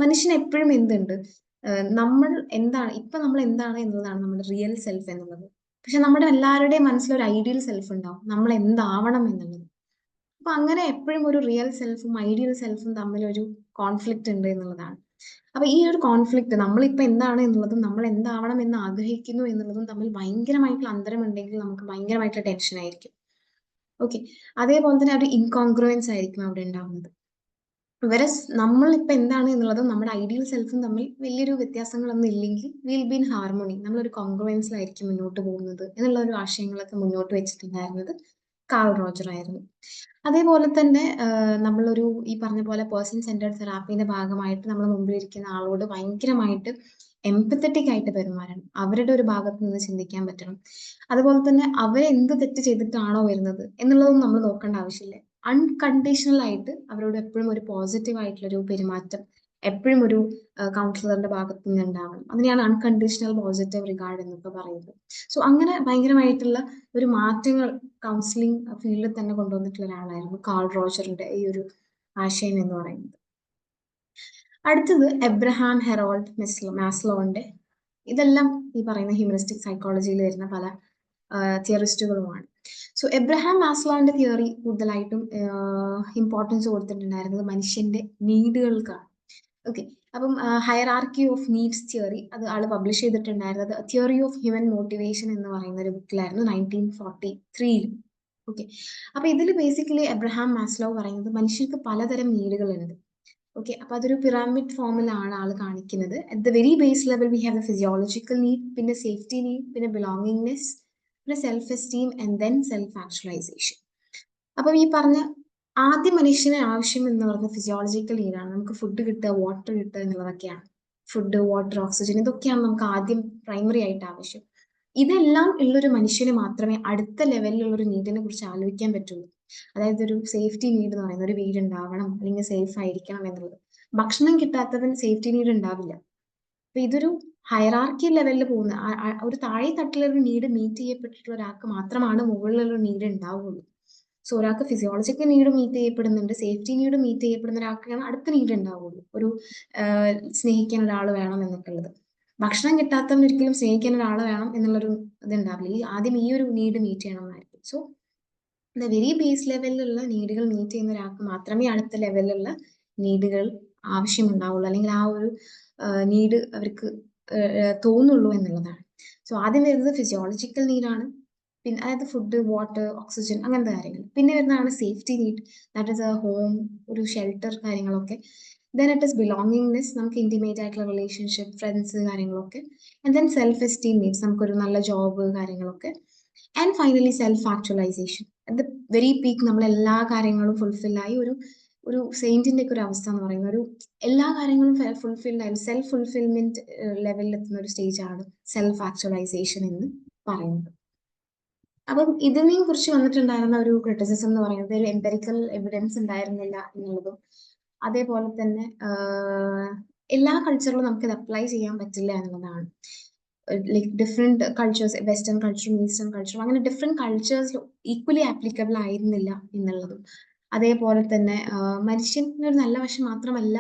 മനുഷ്യൻ എപ്പോഴും എന്തുണ്ട്, നമ്മൾ എന്താണ് ഇപ്പൊ നമ്മൾ എന്താണ് എന്നുള്ളതാണ് നമ്മുടെ റിയൽ സെൽഫ് എന്നുള്ളത്. പക്ഷെ നമ്മുടെ എല്ലാവരുടെയും മനസ്സിലൊരു ഐഡിയൽ സെൽഫ് ഉണ്ടാവും, നമ്മൾ എന്താവണം എന്നുള്ളത്. അപ്പൊ അങ്ങനെ എപ്പോഴും ഒരു റിയൽ സെൽഫും ഐഡിയൽ സെൽഫും തമ്മിലൊരു കോൺഫ്ലിക്റ്റ് ഉണ്ട് എന്നുള്ളതാണ്. അപ്പൊ ഈ ഒരു കോൺഫ്ലിക്റ്റ് നമ്മളിപ്പോ എന്താണ് എന്നുള്ളതും നമ്മൾ എന്താവണം എന്ന് ആഗ്രഹിക്കുന്നു എന്നുള്ളതും തമ്മിൽ ഭയങ്കരമായിട്ടുള്ള അന്തരമുണ്ടെങ്കിൽ നമുക്ക് ഭയങ്കരമായിട്ടുള്ള ടെൻഷൻ ആയിരിക്കും. ഓക്കെ, അതേപോലെ തന്നെ ഒരു ഇൻകോൺഗ്രുവൻസ് ആയിരിക്കും അവിടെ ഉണ്ടാവുന്നത്. വരെ നമ്മളിപ്പോ എന്താണ് എന്നുള്ളതും നമ്മുടെ ഐഡിയൽ സെൽഫും തമ്മിൽ വലിയൊരു വ്യത്യാസങ്ങളൊന്നും ഇല്ലെങ്കിൽ വിൽ ബി ഇൻ ഹാർമോണി, നമ്മളൊരു കോൺഗ്രുവൻസിലായിരിക്കും മുന്നോട്ട് പോകുന്നത് എന്നുള്ള ഒരു ആശയങ്ങളൊക്കെ മുന്നോട്ട് വെച്ചിട്ടുണ്ടായിരുന്നത് കാൾ റോജർ ആയിരുന്നു. അതേപോലെ തന്നെ നമ്മളൊരു ഈ പറഞ്ഞ പോലെ പേഴ്സൺ സെന്റർഡ് തെറാപ്പീന്റെ ഭാഗമായിട്ട് നമ്മുടെ മുമ്പിലിരിക്കുന്ന ആളോട് ഭയങ്കരമായിട്ട് എംപത്തറ്റിക് ആയിട്ട് പെരുമാറണം. അവരുടെ ഒരു ഭാഗത്ത് നിന്ന് ചിന്തിക്കാൻ പറ്റണം. അതുപോലെ തന്നെ അവരെന്ത് തെറ്റ് ചെയ്തിട്ടാണോ വരുന്നത് എന്നുള്ളതൊന്നും നമ്മൾ നോക്കേണ്ട ആവശ്യമില്ല. അൺകണ്ടീഷണൽ ആയിട്ട് അവരോട് എപ്പോഴും ഒരു പോസിറ്റീവ് ആയിട്ടുള്ളൊരു പെരുമാറ്റം എപ്പോഴും ഒരു കൗൺസിലറിന്റെ ഭാഗത്ത് നിന്ന് ഉണ്ടാവണം. അതിനെയാണ് അൺകണ്ടീഷണൽ പോസിറ്റീവ് റിഗാർഡ് എന്നൊക്കെ പറയുന്നത്. സോ അങ്ങനെ ഭയങ്കരമായിട്ടുള്ള ഒരു മാറ്റങ്ങൾ കൗൺസിലിംഗ് ഫീൽഡിൽ തന്നെ കൊണ്ടുവന്നിട്ടുള്ള ഒരാളായിരുന്നു കാൾ റോജറിന്റെ ഈ ഒരു ആശയം എന്ന് പറയുന്നത്. അടുത്തത് എബ്രഹാം ഹെറോൾഡ് മാസ്ലോന്റെ, ഇതെല്ലാം ഈ പറയുന്ന ഹ്യൂമനിസ്റ്റിക് സൈക്കോളജിയിൽ വരുന്ന പല തിയറിസ്റ്റുകളുമാണ്. സോ എബ്രഹാം മാസ്ലോന്റെ തിയറി കൂടുതലായിട്ടും ഇമ്പോർട്ടൻസ് കൊടുത്തിട്ടുണ്ടായിരുന്നത് മനുഷ്യന്റെ നീഡുകൾക്കാണ്. ഓക്കെ, അപ്പം ഹയറാർക്കി ഓഫ് നീഡ്സ് തിയറി അത് ആള് പബ്ലിഷ് ചെയ്തിട്ടുണ്ടായിരുന്നത് തിയറി ഓഫ് ഹ്യൂമൻ മോട്ടിവേഷൻ എന്ന് പറയുന്ന ഒരു ബുക്കിലായിരുന്നു 1943. ഓക്കെ, അപ്പൊ ഇതിൽ ബേസിക്കലി എബ്രഹാം മാസ്ലോ പറയുന്നത് മനുഷ്യർക്ക് പലതരം നീഡുകളുണ്ട്. ഓക്കെ, അപ്പൊ അതൊരു പിറാമിഡ് ഫോമിലാണ് ആള് കാണിക്കുന്നത്. At the very base level we have a physiological need, പിന്നെ സേഫ്റ്റി നീഡ്, പിന്നെ ബിലോങ്ങിങ്നെസ്, പിന്നെ self esteem and then self actualization. അപ്പം ഈ പറഞ്ഞ ആദ്യ മനുഷ്യന് ആവശ്യം എന്ന് പറയുന്നത് ഫിസിയോളജിക്കൽ നീഡാണ്. നമുക്ക് ഫുഡ് കിട്ടുക, വാട്ടർ കിട്ടുക എന്നുള്ളതൊക്കെയാണ്. ഫുഡ്, വാട്ടർ, ഓക്സിജൻ, ഇതൊക്കെയാണ് നമുക്ക് ആദ്യം പ്രൈമറി ആയിട്ട് ആവശ്യം. ഇതെല്ലാം ഉള്ളൊരു മനുഷ്യന് മാത്രമേ അടുത്ത ലെവലിലുള്ള ഒരു നീഡിനെ കുറിച്ച് ആലോചിക്കാൻ പറ്റുള്ളൂ. അതായത് ഒരു സേഫ്റ്റി നീഡ് എന്ന് പറയുന്നത് ഒരു വീട് ഉണ്ടാവണം അല്ലെങ്കിൽ സേഫ് ആയിരിക്കണം എന്നുള്ളത്. ഭക്ഷണം കിട്ടാത്തവൻ സേഫ്റ്റി നീഡ് ഉണ്ടാവില്ല. അപ്പൊ ഇതൊരു ഹയറാർക്കി ലെവലിൽ പോകുന്ന ഒരു താഴെ തട്ടിലൊരു നീഡ് മീറ്റ് ചെയ്യപ്പെട്ടിട്ടുള്ള ഒരാൾക്ക് മാത്രമാണ് മുകളിലുള്ള നീഡ് ഉണ്ടാവുള്ളൂ. സോ ഒരാൾക്ക് ഫിസിയോളജിക്കൽ നീഡ് മീറ്റ് ചെയ്യപ്പെടുന്നുണ്ട്, സേഫ്റ്റി നീഡ് മീറ്റ് ചെയ്യപ്പെടുന്ന ഒരാൾക്കാണ് അടുത്ത നീഡ് ഉണ്ടാവുള്ളൂ. ഒരു സ്നേഹിക്കാൻ ഒരാൾ വേണം എന്നൊക്കെ ഉള്ളത്. ഭക്ഷണം കിട്ടാത്തവൻ ഒരിക്കലും സ്നേഹിക്കാൻ ഒരാൾ വേണം എന്നുള്ളൊരു ഇത് ഉണ്ടാവില്ല. ആദ്യം ഈ ഒരു നീഡ് മീറ്റ് ചെയ്യണം എന്നായിരിക്കും. സോ ദ വെരി ബേസ് ലെവലിലുള്ള നീഡുകൾ മീറ്റ് ചെയ്യുന്ന ഒരാൾക്ക് മാത്രമേ അടുത്ത ലെവലിലുള്ള നീഡുകൾ ആവശ്യമുണ്ടാവുള്ളൂ, അല്ലെങ്കിൽ ആ ഒരു നീഡ് അവർക്ക് തോന്നുള്ളൂ എന്നുള്ളതാണ്. സോ ആദ്യം വരുന്നത് ഫിസിയോളജിക്കൽ നീഡാണ്, പിന്നെ അതായത് ഫുഡ്, വാട്ടർ, ഓക്സിജൻ, അങ്ങനത്തെ കാര്യങ്ങൾ. പിന്നെ വരുന്നതാണ് safety need, that is a home, ഒരു ഷെൽട്ടർ കാര്യങ്ങളൊക്കെ. ദെൻ ഇറ്റ് ഇസ് ബിലോങ്ങിങ്നെസ്, നമുക്ക് ഇന്റിമേറ്റ് ആയിട്ടുള്ള റിലേഷൻഷിപ്പ്, ഫ്രണ്ട്സ് കാര്യങ്ങളൊക്കെ. And then self esteem needs, നമുക്കൊരു നല്ല ജോബ് കാര്യങ്ങളൊക്കെ. And finally self actualization. At the very peak നമ്മൾ എല്ലാ കാര്യങ്ങളും ഫുൾഫില്ലായി ഒരു ഒരു സെയിന്റിന്റെ ഒക്കെ ഒരു അവസ്ഥ എന്ന് പറയുന്ന ഒരു എല്ലാ കാര്യങ്ങളും ഫുൾഫിൽഡ് ആയി സെൽഫ് ഫുൾഫിൽമെന്റ് ലെവലിൽ എത്തുന്ന ഒരു സ്റ്റേജ് ആണ് സെൽഫ് ആക്ച്വലൈസേഷൻ എന്ന് പറയുന്നത്. അപ്പം ഇതിനെയും കുറിച്ച് വന്നിട്ടുണ്ടായിരുന്ന ഒരു ക്രിറ്റിസിസം എന്ന് പറയുന്നത് എംപെരിക്കൽ എവിഡൻസ് ഉണ്ടായിരുന്നില്ല എന്നുള്ളതും, അതേപോലെ തന്നെ എല്ലാ കൾച്ചറിലും നമുക്ക് ഇത് അപ്ലൈ ചെയ്യാൻ പറ്റില്ല എന്നുള്ളതാണ്. ലൈക്ക് ഡിഫറെന്റ് കൾച്ചേഴ്സ്, വെസ്റ്റേൺ കൾച്ചറും ഈസ്റ്റേൺ കൾച്ചറും, അങ്ങനെ ഡിഫറെന്റ് കൾച്ചേഴ്സിൽ ഈക്വലി ആപ്ലിക്കബിൾ ആയിരുന്നില്ല എന്നുള്ളതും, അതേപോലെ തന്നെ മനുഷ്യന്റെ ഒരു നല്ല വശം മാത്രമല്ല,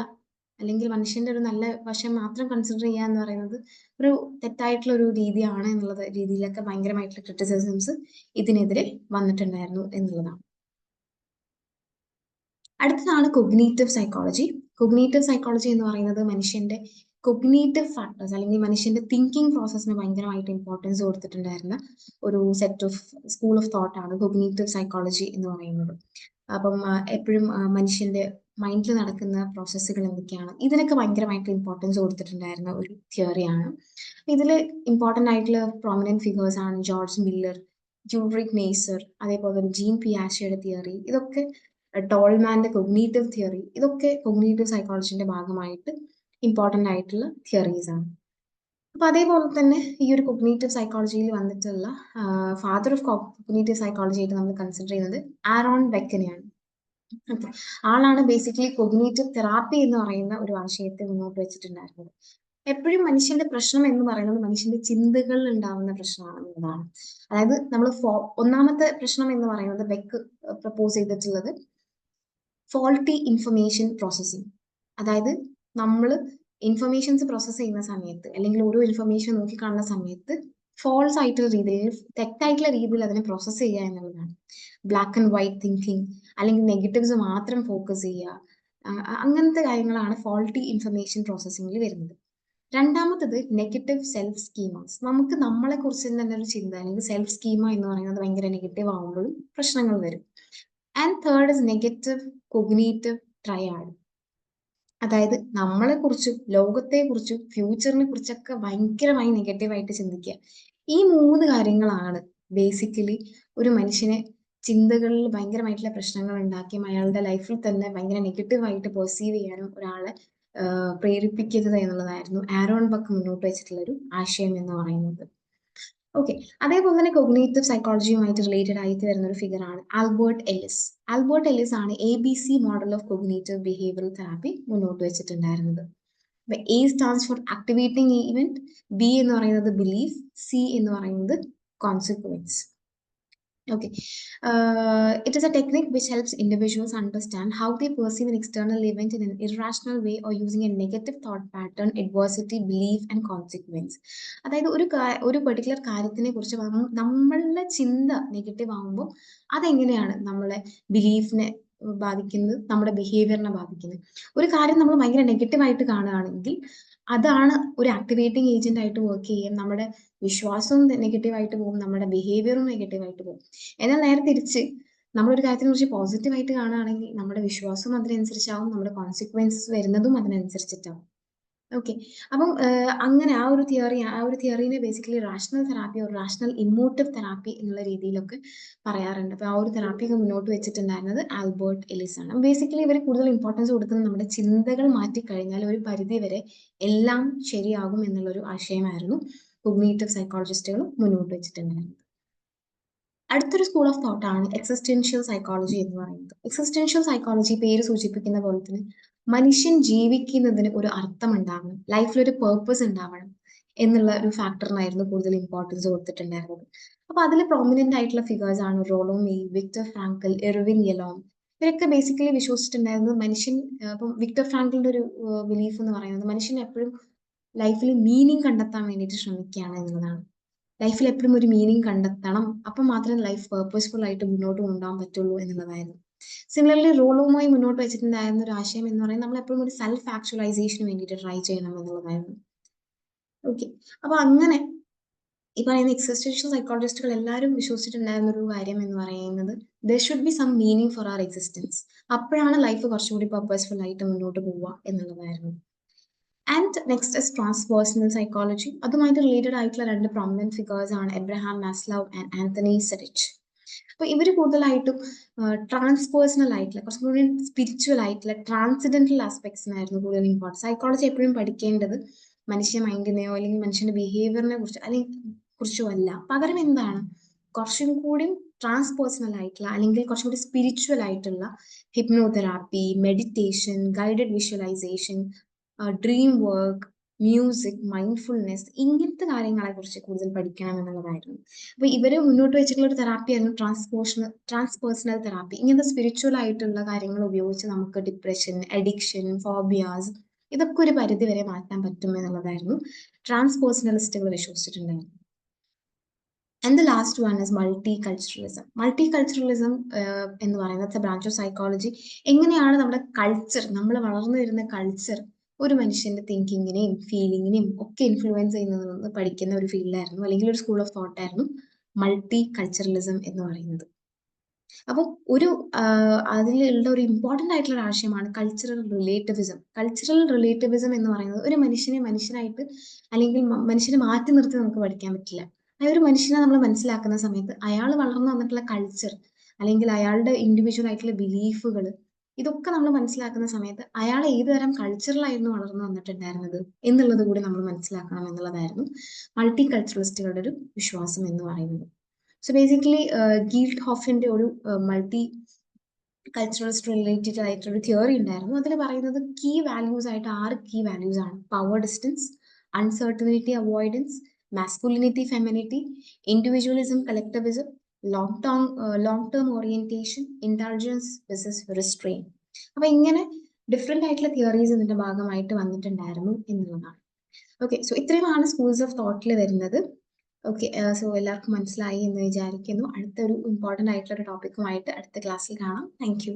അല്ലെങ്കിൽ മനുഷ്യന്റെ ഒരു നല്ല വശം മാത്രം കൺസിഡർ ചെയ്യുക എന്ന് പറയുന്നത് ഒരു തെറ്റായിട്ടുള്ള ഒരു രീതിയാണ് എന്നുള്ള രീതിയിലൊക്കെ ഭയങ്കരമായിട്ടുള്ള ക്രിറ്റിസിസംസ് ഇതിനെതിരെ വന്നിട്ടുണ്ടായിരുന്നു എന്നുള്ളതാണ്. അടുത്തതാണ് കൊഗ്നീറ്റീവ് സൈക്കോളജി. കൊഗ്നീറ്റീവ് സൈക്കോളജി എന്ന് പറയുന്നത് മനുഷ്യന്റെ കൊഗ്നീറ്റീവ് ഫാക്ടേഴ്സ് അല്ലെങ്കിൽ മനുഷ്യന്റെ തിങ്കിങ് പ്രോസസ്സിന് ഭയങ്കരമായിട്ട് ഇമ്പോർട്ടൻസ് കൊടുത്തിട്ടുണ്ടായിരുന്ന ഒരു set of school of thought ആണ് കൊഗ്നീറ്റീവ് സൈക്കോളജി എന്ന് പറയുന്നത്. അപ്പം എപ്പോഴും മനുഷ്യന്റെ മൈൻഡിൽ നടക്കുന്ന പ്രോസസ്സുകൾ എന്തൊക്കെയാണ്, ഇതിനൊക്കെ ഭയങ്കരമായിട്ട് ഇമ്പോർട്ടൻസ് കൊടുത്തിട്ടുണ്ടായിരുന്ന ഒരു തിയറിയാണ്. ഇതിൽ ഇമ്പോർട്ടൻ്റ് ആയിട്ടുള്ള പ്രോമിനന്റ് ഫിഗേഴ്സ് ആണ് ജോർജ് മില്ലർ, ജൂൾറിക് നെയ്സർ, അതേപോലെ ജീൻ പിയാഷയുടെ തിയറി, ഇതൊക്കെ ടോൾമാന്റെ കൊഗ്നീറ്റീവ് തിയറി, ഇതൊക്കെ കൊഗ്നീറ്റീവ് സൈക്കോളജിന്റെ ഭാഗമായിട്ട് ഇമ്പോർട്ടൻ്റ് ആയിട്ടുള്ള തിയറീസ് ആണ്. അപ്പൊ അതേപോലെ തന്നെ ഈ ഒരു കൊഗ്നീറ്റീവ് സൈക്കോളജിയിൽ വന്നിട്ടുള്ള ഫാദർ ഓഫ് കൊഗ്നീറ്റീവ് സൈക്കോളജി ആയിട്ട് നമ്മൾ കൺസിഡർ ചെയ്യുന്നത് ആരോൺ ബെക്കനെയാണ്. ഓക്കെ, ആളാണ് ബേസിക്കലി കൊഗ്നീറ്റീവ് തെറാപ്പി എന്ന് പറയുന്ന ഒരു ആശയത്തെ മുന്നോട്ട് വെച്ചിട്ടുണ്ടായിരുന്നത്. എപ്പോഴും മനുഷ്യന്റെ പ്രശ്നം എന്ന് പറയുന്നത് മനുഷ്യന്റെ ചിന്തകളിൽ ഉണ്ടാവുന്ന പ്രശ്നമാണ് എന്നതാണ്. അതായത് നമ്മൾ ഒന്നാമത്തെ പ്രശ്നം എന്ന് പറയുന്നത് ബെക്ക് പ്രപ്പോസ് ചെയ്തിട്ടുള്ളത് ഫോൾട്ടി ഇൻഫർമേഷൻ പ്രോസസ്സിങ്. അതായത് നമ്മൾ ഇൻഫർമേഷൻസ് പ്രോസസ്സ് ചെയ്യുന്ന സമയത്ത് അല്ലെങ്കിൽ ഓരോ ഇൻഫർമേഷൻ നോക്കിക്കാണുന്ന സമയത്ത് ഫോൾസ് ആയിട്ടുള്ള രീതിയിൽ, തെറ്റായിട്ടുള്ള രീതിയിൽ അതിനെ പ്രോസസ്സ് ചെയ്യുക എന്നുള്ളതാണ്. ബ്ലാക്ക് ആൻഡ് വൈറ്റ് തിങ്കിങ്, അല്ലെങ്കിൽ നെഗറ്റീവ്സ് മാത്രം ഫോക്കസ് ചെയ്യുക, അങ്ങനത്തെ കാര്യങ്ങളാണ് ഫോൾട്ടി ഇൻഫർമേഷൻ പ്രോസസ്സിങ്ങിൽ വരുന്നത്. രണ്ടാമത്തത് നെഗറ്റീവ് സെൽഫ് സ്കീമാസ്. നമുക്ക് നമ്മളെ കുറിച്ച് തന്നെ ഒരു ചിന്ത അല്ലെങ്കിൽ സെൽഫ് സ്കീമ എന്ന് പറയുന്നത് ഭയങ്കര നെഗറ്റീവ് ആകുമ്പോഴും പ്രശ്നങ്ങൾ വരും. And third is negative cognitive triad. അതായത് നമ്മളെ കുറിച്ചും ലോകത്തെ കുറിച്ചും ഫ്യൂച്ചറിനെ കുറിച്ചൊക്കെ ഭയങ്കരമായി നെഗറ്റീവായിട്ട് ചിന്തിക്കുക. ഈ മൂന്ന് കാര്യങ്ങളാണ് ബേസിക്കലി ഒരു മനുഷ്യനെ ചിന്തകളിൽ ഭയങ്കരമായിട്ടുള്ള പ്രശ്നങ്ങൾ ഉണ്ടാക്കിയും അയാളുടെ ലൈഫിൽ തന്നെ ഭയങ്കര നെഗറ്റീവായിട്ട് പെർസീവ് ചെയ്യാനും ഒരാളെ പ്രേരിപ്പിക്കരുത് എന്നുള്ളതായിരുന്നു ആരോൺ ബക്ക് മുന്നോട്ട് വെച്ചിട്ടുള്ള ഒരു ആശയം എന്ന് പറയുന്നത്. ഓക്കെ, അതേപോലെ തന്നെ കൊഗ്നേറ്റീവ് സൈക്കോളജിയുമായിട്ട് റിലേറ്റഡ് ആയിട്ട് വരുന്ന ഒരു ഫിഗർ ആണ് ആൽബർട്ട് എല്ലിസ്. ആൽബർട്ട് എല്ലിസ് ആണ് ABC model of cognitive behavioural therapy മുന്നോട്ട് വെച്ചിട്ടുണ്ടായിരുന്നത്. A stands for activating event, B എന്ന് പറയുന്നത് ബിലീഫ്, C എന്ന് പറയുന്നത് consequence. Okay. It is a technique which helps individuals understand how they perceive an external event in an irrational way or using a negative thought pattern, adversity, belief and consequence. അതായത് ഒരു particular കാര്യത്തിനെ കുറിച്ച് നമ്മളുടെ ചിന്ത negative ആകുമ്പോൾ അതെങ്ങനെയാണ് നമ്മളെ ബിലീഫിനെ ബാധിക്കുന്നത്, നമ്മുടെ ബിഹേവിയറിനെ ബാധിക്കുന്നത്. ഒരു കാര്യം നമ്മൾ ഭയങ്കര നെഗറ്റീവായിട്ട് കാണുകയാണെങ്കിൽ അതാണ് ഒരു ആക്ടിവേറ്റിംഗ് ഏജന്റ് ആയിട്ട് വർക്ക് ചെയ്യും. നമ്മുടെ വിശ്വാസവും നെഗറ്റീവായിട്ട് പോകും, നമ്മുടെ ബിഹേവിയറും നെഗറ്റീവായിട്ട് പോകും. എന്നാൽ നേരെ തിരിച്ച് നമ്മളൊരു കാര്യത്തിനെ കുറിച്ച് പോസിറ്റീവായിട്ട് കാണുകയാണെങ്കിൽ നമ്മുടെ വിശ്വാസവും അതിനനുസരിച്ചാവും, നമ്മുടെ കോൺസിക്വൻസസ് വരുന്നതും അതിനനുസരിച്ചിട്ടാവും. ഓക്കെ, അപ്പം അങ്ങനെ ആ ഒരു തിയറീനെ ബേസിക്കലി റാഷണൽ തെറാപ്പി ഒരു റാഷണൽ ഇമോട്ടീവ് തെറാപ്പി എന്നുള്ള രീതിയിലൊക്കെ പറയാറുണ്ട്. അപ്പോൾ ആ ഒരു തെറാപ്പിയൊക്കെ മുന്നോട്ട് വെച്ചിട്ടുണ്ടായിരുന്നത് ആൽബർട്ട് എല്ലിസ് ആണ്. ബേസിക്കലി ഇവർ കൂടുതൽ ഇമ്പോർട്ടൻസ് കൊടുക്കുന്നത് നമ്മുടെ ചിന്തകൾ മാറ്റിക്കഴിഞ്ഞാൽ ഒരു പരിധി വരെ എല്ലാം ശരിയാകും എന്നുള്ളൊരു ആശയമായിരുന്നു കൊഗ്നേറ്റീവ് സൈക്കോളജിസ്റ്റുകൾ മുന്നോട്ട് വെച്ചിട്ടുണ്ടായിരുന്നത്. അടുത്തൊരു സ്കൂൾ ഓഫ് തോട്ട് ആണ് എക്സിസ്റ്റൻഷ്യൽ സൈക്കോളജി എന്ന് പറയുന്നത്. എക്സിസ്റ്റൻഷ്യൽ സൈക്കോളജി പേര് സൂചിപ്പിക്കുന്ന പോലെ തന്നെ മനുഷ്യൻ ജീവിക്കുന്നതിന് ഒരു അർത്ഥം ഉണ്ടാവണം, ലൈഫിൽ ഒരു പേർപ്പസ് ഉണ്ടാവണം എന്നുള്ള ഒരു ഫാക്ടറിനായിരുന്നു കൂടുതൽ ഇമ്പോർട്ടൻസ് കൊടുത്തിട്ടുണ്ടായിരുന്നത്. അപ്പൊ അതിൽ പ്രോമിനന്റ് ആയിട്ടുള്ള ഫിഗേഴ്സ് ആണ് റോളോ മേ, വിക്ടർ ഫ്രാങ്കൽ, എർവിൻ യെലോം. ഇവരൊക്കെ ബേസിക്കലി വിശ്വസിച്ചിട്ടുണ്ടായിരുന്നത് മനുഷ്യൻ, ഇപ്പം വിക്ടർ ഫ്രാങ്കലിന്റെ ഒരു ബിലീഫ് എന്ന് പറയുന്നത് മനുഷ്യൻ എപ്പോഴും ലൈഫിൽ മീനിങ് കണ്ടെത്താൻ വേണ്ടിയിട്ട് ശ്രമിക്കുകയാണ് എന്നുള്ളതാണ്. ലൈഫിൽ എപ്പോഴും ഒരു മീനിങ് കണ്ടെത്തണം, അപ്പം മാത്രമേ ലൈഫ് പേർപ്പസ്ഫുൾ ആയിട്ട് മുന്നോട്ട് കൊണ്ടുപോകാൻ പറ്റുള്ളൂ എന്നുള്ളതായിരുന്നു. സിമിലർലി റോളോമായി മുന്നോട്ട് വെച്ചിട്ടുണ്ടായിരുന്ന ഒരു ആശയം എന്ന് പറയുന്നത് നമ്മൾ എപ്പോഴും ഒരു സെൽഫ് ആക്ച്വലൈസേഷന് വേണ്ടിയിട്ട് ട്രൈ ചെയ്യണം എന്നുള്ളതായിരുന്നു. ഓക്കെ, അപ്പൊ അങ്ങനെ ഈ പറയുന്ന എക്സിസ്റ്റൻഷ്യൽ സൈക്കോളജിസ്റ്റുകൾ എല്ലാവരും വിശ്വസിച്ചിട്ടുണ്ടായിരുന്ന ഒരു കാര്യം എന്ന് പറയുന്നത് there should be some meaning for our existence. അപ്പോഴാണ് ലൈഫ് കുറച്ചുകൂടി പർപ്പസ്ഫുൾ ആയിട്ട് മുന്നോട്ട് പോവുക എന്നുള്ളതായിരുന്നു. And next is transpersonal psychology. അതുമായിട്ട് റിലേറ്റഡ് ആയിട്ടുള്ള രണ്ട് പ്രോമിനന്റ് ഫിഗേഴ്സ് ആണ് Abraham Maslow and Anthony Sutich. അപ്പൊ ഇവർ കൂടുതലായിട്ടും ട്രാൻസ്പേഴ്സണൽ ആയിട്ടുള്ള കുറച്ചും കൂടി സ്പിരിച്വൽ ആയിട്ടുള്ള ട്രാൻസിഡന്റൽ ആസ്പെക്ട്സിനായിരുന്നു കൂടുതൽ ഇമ്പോർട്ടൻസ്. സൈക്കോളജി എപ്പോഴും പഠിക്കേണ്ടത് മനുഷ്യ മൈൻഡിനെയോ അല്ലെങ്കിൽ മനുഷ്യന്റെ ബിഹേവിയറിനെ കുറിച്ച് അല്ലെങ്കിൽ കുറിച്ചോ അല്ല, പകരം എന്താണ് കുറച്ചും കൂടി ട്രാൻസ്പേഴ്സണൽ ആയിട്ടുള്ള അല്ലെങ്കിൽ കുറച്ചും കൂടി സ്പിരിച്വൽ ആയിട്ടുള്ള hypnotherapy, meditation, guided visualisation, dream work, music, mindfulness, ഇങ്ങനത്തെ കാര്യങ്ങളെ കുറിച്ച് കൂടുതൽ പഠിക്കണം എന്നുള്ളതായിരുന്നു. അപ്പൊ ഇവര് മുന്നോട്ട് വെച്ചിട്ടുള്ള ഒരു തെറാപ്പിയായിരുന്നു ട്രാൻസ്പേഴ്സണൽ തെറാപ്പി. ഇങ്ങനത്തെ സ്പിരിച്വൽ ആയിട്ടുള്ള കാര്യങ്ങൾ ഉപയോഗിച്ച് നമുക്ക് ഡിപ്രഷൻ, അഡിക്ഷൻ, ഫോബിയാസ് ഇതൊക്കെ ഒരു പരിധി വരെ മാറ്റാൻ പറ്റും എന്നുള്ളതായിരുന്നു ട്രാൻസ്പേഴ്സണലിസ്റ്റുകൾ വിശ്വസിച്ചിട്ടുണ്ടായിരുന്നു. And the last one is multiculturalism. Multiculturalism എന്ന് പറയുന്നത് ബ്രാഞ്ച് ഓഫ് സൈക്കോളജി. എങ്ങനെയാണ് നമ്മുടെ കൾച്ചർ, നമ്മൾ വളർന്നു വരുന്ന കൾച്ചർ ഒരു മനുഷ്യന്റെ തിങ്കിങ്ങിനെയും ഫീലിങ്ങിനെയും ഒക്കെ ഇൻഫ്ലുവൻസ് ചെയ്യുന്നതെന്ന് പഠിക്കുന്ന ഒരു ഫീൽഡായിരുന്നു, അല്ലെങ്കിൽ ഒരു സ്കൂൾ ഓഫ് തോട്ട് ആയിരുന്നു മൾട്ടി കൾച്ചറലിസം എന്ന് പറയുന്നത്. അപ്പം അതിലുള്ള ഒരു ഇമ്പോർട്ടൻ്റ് ആയിട്ടുള്ള ഒരു ആശയമാണ് കൾച്ചറൽ റിലേറ്റിവിസം. കൾച്ചറൽ റിലേറ്റിവിസം എന്ന് പറയുന്നത് ഒരു മനുഷ്യനെ മനുഷ്യനായിട്ട് അല്ലെങ്കിൽ മനുഷ്യനെ മാറ്റി നിർത്തി നമുക്ക് പഠിക്കാൻ പറ്റില്ല. ആ ഒരു മനുഷ്യനെ നമ്മൾ മനസ്സിലാക്കുന്ന സമയത്ത് അയാൾ വളർന്നു വന്നിട്ടുള്ള കൾച്ചർ അല്ലെങ്കിൽ അയാളുടെ ഇൻഡിവിജ്വൽ ആയിട്ടുള്ള ബിലീഫുകൾ ഇതൊക്കെ നമ്മൾ മനസ്സിലാക്കുന്ന സമയത്ത് അയാൾ ഏത് തരം കൾച്ചറിലായിരുന്നു വളർന്നു വന്നിട്ടുണ്ടായിരുന്നത് എന്നുള്ളത് കൂടി നമ്മൾ മനസ്സിലാക്കണം എന്നുള്ളതായിരുന്നു മൾട്ടി കൾച്ചറലിസ്റ്റുകളുടെ ഒരു വിശ്വാസം എന്ന് പറയുന്നത്. സോ ബേസിക്കലി ഗീൽഡ് ഹോഫിന്റെ ഒരു മൾട്ടി കൾച്ചറലിസ്റ്റ് റിലേറ്റഡ് ആയിട്ടൊരു തിയറി ഉണ്ടായിരുന്നു. അതിൽ പറയുന്നത് കീ വാല്യൂസ് ആയിട്ട് 6 കീ വാല്യൂസ് ആണ്: power distance, uncertainty avoidance, masculinity femininity, individualism collectivism, long term orientation, intelligence versus restrain. അപ്പൊ ഇങ്ങനെ ഡിഫറെന്റ് ആയിട്ടുള്ള തിയറീസ് ഇതിന്റെ ഭാഗമായിട്ട് വന്നിട്ടുണ്ടായിരുന്നു എന്നുള്ളതാണ്. ഓക്കെ, സോ ഇത്രയുമാണ് സ്കൂൾസ് ഓഫ് തോട്ടിൽ വരുന്നത്. ഓക്കെ, സോ എല്ലാവർക്കും മനസ്സിലായി എന്ന് വിചാരിക്കുന്നു. അടുത്തൊരു ഇമ്പോർട്ടൻ്റ് ആയിട്ടുള്ള ഒരു ടോപ്പിക്കുമായിട്ട് അടുത്ത ക്ലാസ്സിൽ കാണാം. Thank you.